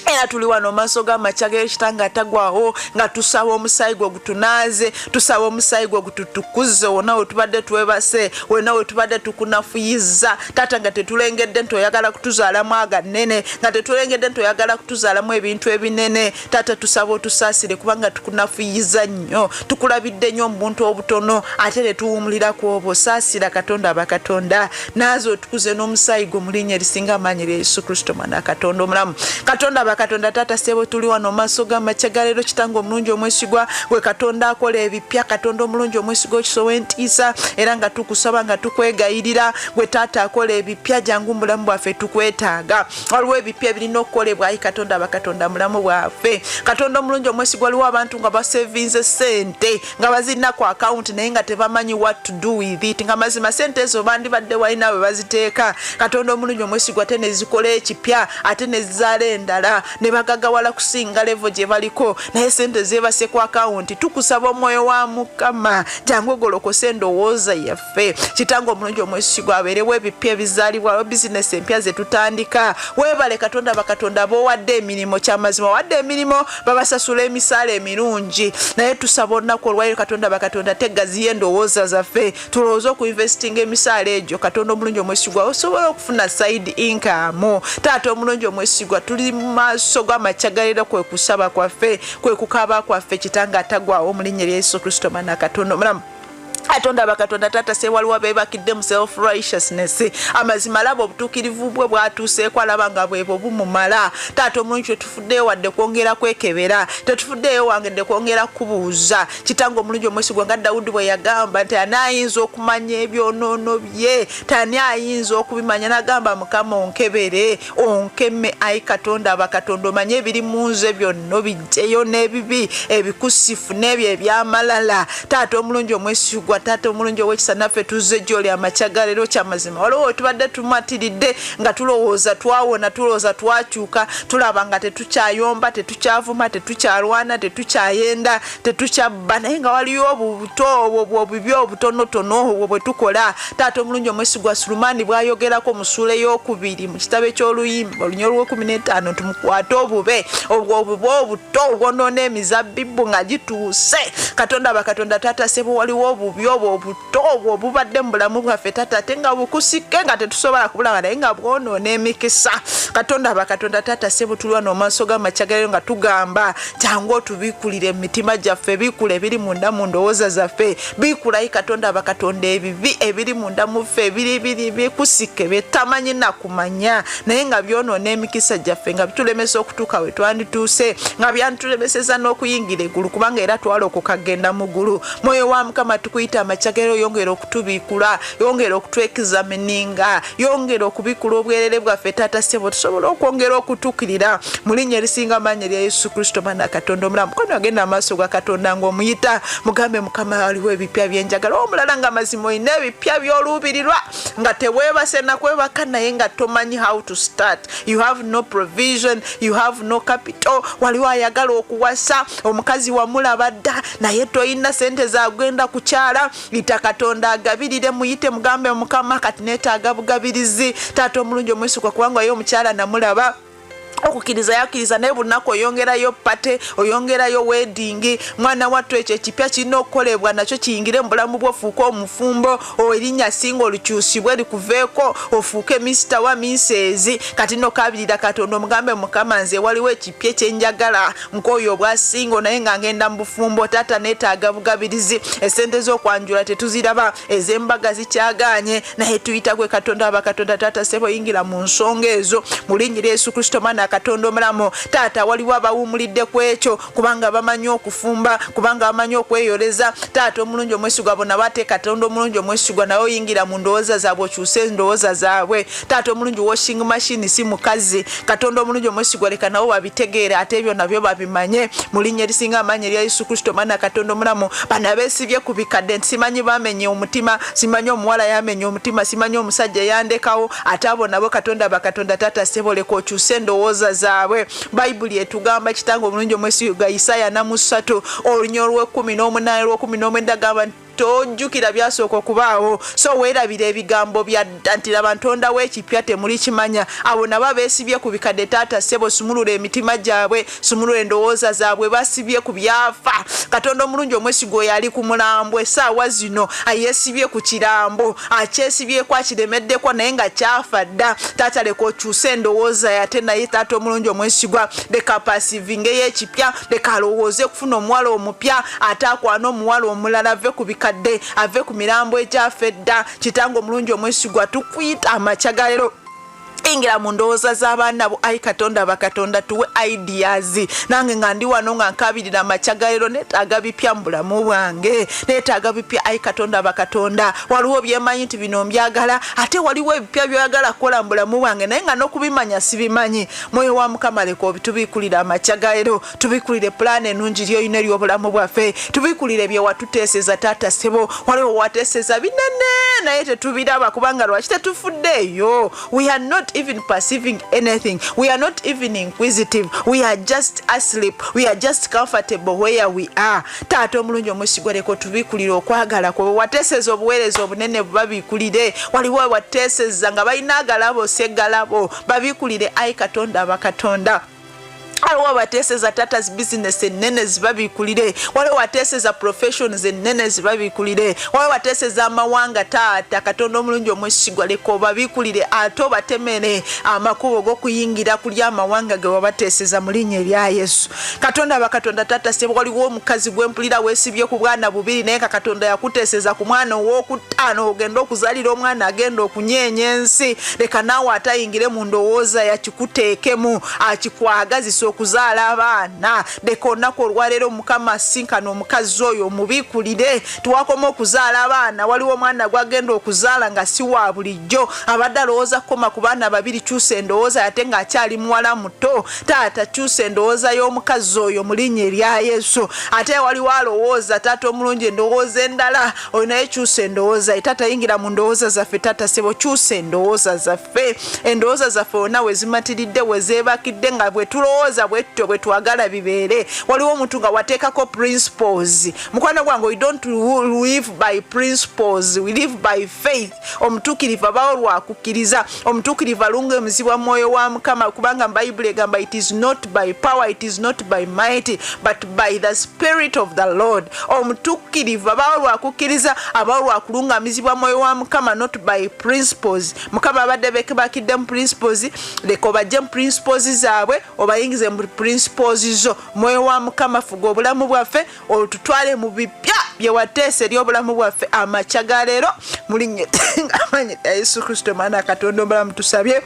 Era tuli wano maaso g'amakyagalo kitange atagwawo nga tusaba omusaayi gwe gutunaaze tusaba omusaayi gwe gututukuze wonna we tubadde twebase wonna we tubadde tukunafuyiza taata nga tetulengedde nti oyagala kutuzaalamu aganene nga tetulengedde nti oyagala kutuzaalamu ebintu ebinene. Taata tusaba otusaasire kubanga tukunafuyiza nnyo tukulabidde nnyo mu buntu obutono ate ne tuwumulira ku obwo. Saasira katonda bakatonda naaze otukuze n'omusaayi gwe mu linnya erisinga amaanyi lya Yesu Kristo mwana katonda omulamu. Katonda bakatonda taata ssebo tuli wano maaso g'amakyagalo kitange omulungi omwesigwa gwe katonda akola ebipya katonda omulungi omwesigwa ekiso w'entiisa era nga tukusaba nga tukwegayirira gwe taata akola ebipya jangu mulamu bwaffe tukwetaaga. Waliwo ebipya birina okukolebwa ayi katonda bakatonda mulamu bwaffe. Katonda omulungi omwesigwa waliwo abantu nga basevinze sente nga bazirina ku akawunti naye nga tebamanyi what to do with it nga mazima sente ezo bandibadde walina we baziteeka. Katonda omulungi omwesigwa ate ne zikola ekipya ate ne zizaala endala ne bagagawala kusinga levo gye baliko naye sente zeebase ku akawunti. Tukusaba omwoyo wa Mukama jangu ogolokose endowooza yaffe kitange omulungi omwesigwa abeerewo ebipya ebizaalibwawo bizinesi empya ze tutandika. Weebale katonda bakatonda b'owadde emirimu kyamazima wadde emirimu babasasula emisaala emirungi naye tusaba olunaku olwaleero katonda bakatonda tegaziyo endowooza zaffe tulowooza okuinvestinga emisaala egyo katonda omulungi omwesigwa osobola okufuna side income. Taata omulungi omwesigwa tuli maaso g'amakyagalo kwe kusaba kwaffe kwe kukaaba kwaffe kitange atagwawo mu linnya lya Yesu Kristo mwana katonda omulamu. Katonda bakatonda taata se waliwo beebakidde mu self righteousness amazima laba obutuukirivu bwe bwatuuseeko alaba nga bwebwo bumumala. Taata omulungi tetufuddeyo wadde kwongera kwekebera tetufuddeyo wangedde kwongera kubuuza kitange omulungi omwesigwa nga Dawudi bwe yagamba nti ani ayinza okumanya ebyonoono bye tani ayinza okubimanya n'agamba Mukama onkebere onkeme ayi katonda bakatonda omanye ebiri mu nze byonna obijjeyo n'ebibi ebikusifu n'ebyo ebyamalala. Taata omulungi omwesigwa taata omulungi ow'ekisa naffe tuzze gy'oli amakyagalo kyamazima waliwo tubadde tumatiridde nga tulowooza twawona tulowooza twakyuka tulaba nga tetukyayomba tetukyavuma tetukyalwana tetukyayenda tetukyabba naye nga waliyo obubuto obwo bibi obutonotono obwo bwe tukola. Taata omulungi omwesigwa Sulumani bw'ayogerako mu ssuula ey'okubiri mu kitabo eky'oluyimba olunya olw'15 nti mukwate obube obwo obuto obwonoona emizabbibu nga gituuse. Katonda bakatonda taata ssebo waliwo obubi obwo obuto obwo obubadde mu bulamu bwaffe taata ate nga bukusike nga tetusobola kubulaba naye nga bwonoona emikisa. Katonda bakatonda taata ssebo tulwana omaaso g'amakyagalo nga tugamba jangu otubiikulire emitima gyaffe biikula ebiri munda mu ndowooza zaffe biikulayi Katonda bakatonda ebibi ebiri munda mu ffe ebiri bikusike betamanyi nakumanya naye nga byonoona emikisa gyaffe nga bitulemesa okutuuka we twandituuse nga byatulemeseza n'okuyingira eggulu kubanga era twalokoka kagenda mu ggulu. Mwoyo wa Mukama tukuyita amakyagalo yongera okutubiikula yongera okutwekizamininga yongera okubiikula obwerere bwaffe taata ssebo tusobola okwongera okutuukirira mu linnya erisinga amaanyi erya Yesu Kristo Mwana Katonda omulamu. Mukono agenda amaaso ga Katonda ng'omuyita mugambe Mukama waliwo ebipya byenjagala omulala nga mazima olina ebipya by'oluubirirwa nga teweebase nakwebaka naye nga tomanyi how to start. You have no provision, you have no capital. Waliwo ayagala okuwasa omukazi wamulaba dda naye toyina sente zagenda kukyala ita Katonda agabirire muyite mugambe Mukama kati neetaaga bugabirizi taata omulungi omwesigwa kubanga yo omukyala namulaba okukiriza yakiriza naye bunaku oyongerayo pate oyongerayo wedding mwana wattu ekyo ekipya kirina okukolebwa nakyo kiyingire mu bulamu bwo ofuuke omufumbo erinnya singa olukyusibwe likuveeko ofuuke Mr. wa Mrs. kati nokabirira Katonda omugambe Mukama nze waliwo ekipya ekyenjagala nk'oyo obwasingo naye nga ngenda mu bufumbo taata neetaaga bugabirizi esente z'okwanjula tetuziraba ez'embaga zikyagaanye naye tuyita gwe Katonda abakatonda taata ssebo yingira mu nsonga ezo mu linnya lya Yesu Kristo Mwana Katonda omulamu taata waliwo abawumulidde ku ekyo kubanga bamanyi okufumba kubanga bamanyi okweyoleza taata omulungi omwesigwa bona bate Katonda omulungi omwesigwa nawe oyingira mu ndowooza zaabwe okyuse endowooza zaabwe taata omulungi washing machine si mukazi Katonda omulungi omwesigwa leka nabo babitegeere ate ebyo nabyo babimanye mu linnya erisinga amaanyi erya Yesu Kristo Mwana Katonda omulamu bana beesibye ku bikadde nti simanyi bamenye omutima simanyi omuwala yamenye omutima simanyi omusajja yandekawo ate abo nabo Katonda bakatonda taata ssebo leka okyuse endowooza zaabwe. Bayibuli etugamba kitango omulungi omwesigwa Isaya 3 olunya olw'18 olw'19 gamba tojjukira byasooka okubaawo so weerabira ebigambo bya nti laba Ntonda w'ekipya temuli kimanya abo nabo beesibye ku bikadde taata ssebo sumulula emitima gyabwe sumulula endowooza zaabwe basibye ku byafa Katonda omulungi omwesigwa yali ku mulambo essaawa zino ayeesibye ku kirambo akyesibyeko akiremeddeko naye nga kyafa dda taata leka okyuse endowooza yate naye taata omulungi omwesigwa leka pasivinge y'ekipya leka alowooze kufuna omuwala omupya ate akwana omuwala omulala ave ku bikadde ave ku mirambo egyafe dda kitango omulungi omwesigwa tukuyita amakyagalero ingira mu ndowooza z'abaana bo ayi Katonda bakatonda tuwe ideas nange nga ndi wano nga nkabirira amakyagalero neetaaga bipya mu bulamu bwange neetaaga bipya ayi Katonda bakatonda waliwo byemanyi nti bino mbyagala ate waliwo ebipya byoyagala kukola mu bulamu bwange naye nga n'okubimanya sibimanyi. Mwoyo wa Mukama leka obitubiikulira amakyagalero tubiikulire pulaani ennungi ly'olina ery'obulamu bwaffe tubiikulire bye watuteeseza taata ssebo waliwo wateeseza binene naye tetubiraba kubanga lwaki tetufuddeeyo. We are not even perceiving anything. We are not even inquisitive. We are just asleep. We are just comfortable where we are. Taata omulungi omwesigwa leka tubiikulire okwagala kwe wateeseza obuweereza obunene babiikulire waliwo wateeseza nga balina agalabo seggalabo babiikulire ayi Katonda bakatonda waliwo bateeseza taata's business ennene zibabiikulire waliwo bateeseza professions ennene zibabiikulire waliwo bateeseza amawanga taata Katonda omulungi omwesigwa leka obabiikulire ate obatemere amakubo g'okuyingira kulya amawanga ge wabateeseza mu linnya erya Yesu. Katonda bakatonda taata ssebo waliwo omukazi gw'empulira weesibye ku bwana 2 naye Katonda yakuteeseza ku mwana ow'okutaano ogenda okuzaalira omwana agenda okunyeenya ensi leka naawe atayingire mu ndowooza yakikuteekemu akikwagazisa okuzaala abaana leka olunaku olwaleero Mukama sinkana omukazi oyo omubiikulire tuwakoma okuzaala abaana waliwo omwana gwagenda okuzaala nga si wa bulijjo abadde alowooza kukoma ku baana 2 kyusa endowooza ate ng'akyali muwala muto taata kyusa endowooza y'omukazi oyo mu linnya erya Yesu ate waliwo alowooza taata omulungi endowooza endala oyo naye kyusa endowooza taata yingira mu ndowooza zaffe taata ssebo kyusa endowooza zaffe wonna we zimatiridde we zeebakidde nga bwe tulowooza bwetto bwe twagala bibeere. Waliwo omuntu nga wateekako principles. Mukwano gwange, we don't live by principles, we live by faith. Omutuukirivu abawo lwakukkiriza. Omutuukirivu alungamizibwa mu mwoyo wa Mukama, kubanga mu Bayibuli egamba it is not by power, it is not by might, but by the Spirit of the Lord. Omutuukirivu abawo lwakukkiriza, abawo lwakulungamizibwa mu mwoyo wa Mukama, not by principles. Mukama abadde bekebakidde mu principles, leka obajje mu principles zaabwe, obayingize mu principles zo. Mwoyo wa Mukama fuga obulamu bwaffe, otutwale mu bipya bye wateese eri obulamu bwaffe amakya ga leero mu linnya amanyi Yesu Kristo Mwana Katonda omulamu tusabye.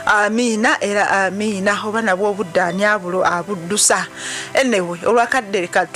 Amina era amina. Oba nabwo obuddaani abuddusa. Anyway, olwakadde leka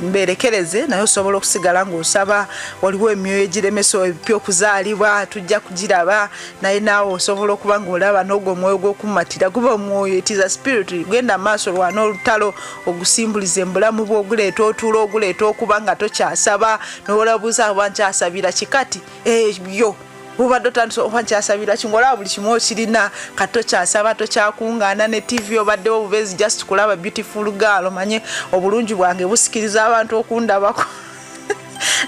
mberekereze naye osobola okusigala ng'osaba. Waliwo emyoyo egiremesa ebipya okuzaalibwa, tujja kugiraba naye naawe osobola okuba ng'olaba n'ogwo omwoyo gw'okumatira guba omwoyo. It is a spirit. Genda maaso lwana olutalo ogusimbulize mu bulamu bwo, oguleeta otulo, oguleeta okuba nga tokyasaba n'olabuuza oba nkyasabira kikati ebyo ubadde otandise owankyasabira kingola buli kimu okirina kato kyasaba tokyakungaana ne TV obadde obuvezi just kulaba beautiful girl. Manye obulungi bwange busikiriza abantu okundabako.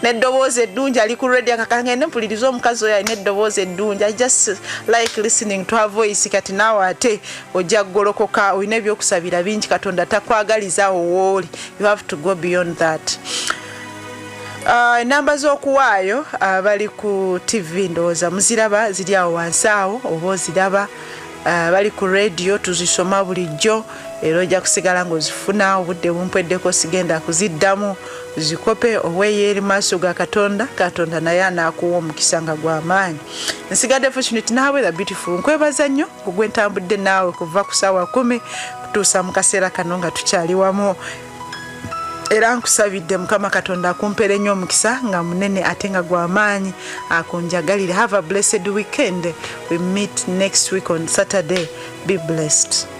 Neddoboozi eddungi ali ku radio akakangende mpuliriza omukazi oyo alina eddoboozi eddungi. I just like listening to her voice. Kati naawe ate ojja kugolokoka, olina ebyokusabira bingi, Katonda takwagaliza wooli. You have to go beyond that. Namba z'okuwaayo bali ku TV ndowooza muziraba, ziri awo wansi awo oba oziraba. Bali ku radio tuzisoma bulijjo, era ojja kusigala ng'ozifuna. Obudde bumpweddeko sigenda kuziddamu, zikope oweeye eri maaso ga Katonda. Katonda naye anaakuwa omukisa nga gw'amaanyi. Nsigadde fortunate naawe the beautiful. Nkwebaza nnyo kugwe ntambudde naawe kuva ku ssaawa 10 kutuusa mu kaseera kano nga tukyali wamu. Era nkusabidde Mukama Katonda akumpere nnyo omukisa nga munene ate nga gw'amaanyi akunjagalire. Have a blessed weekend. We meet next week on Saturday. Be blessed.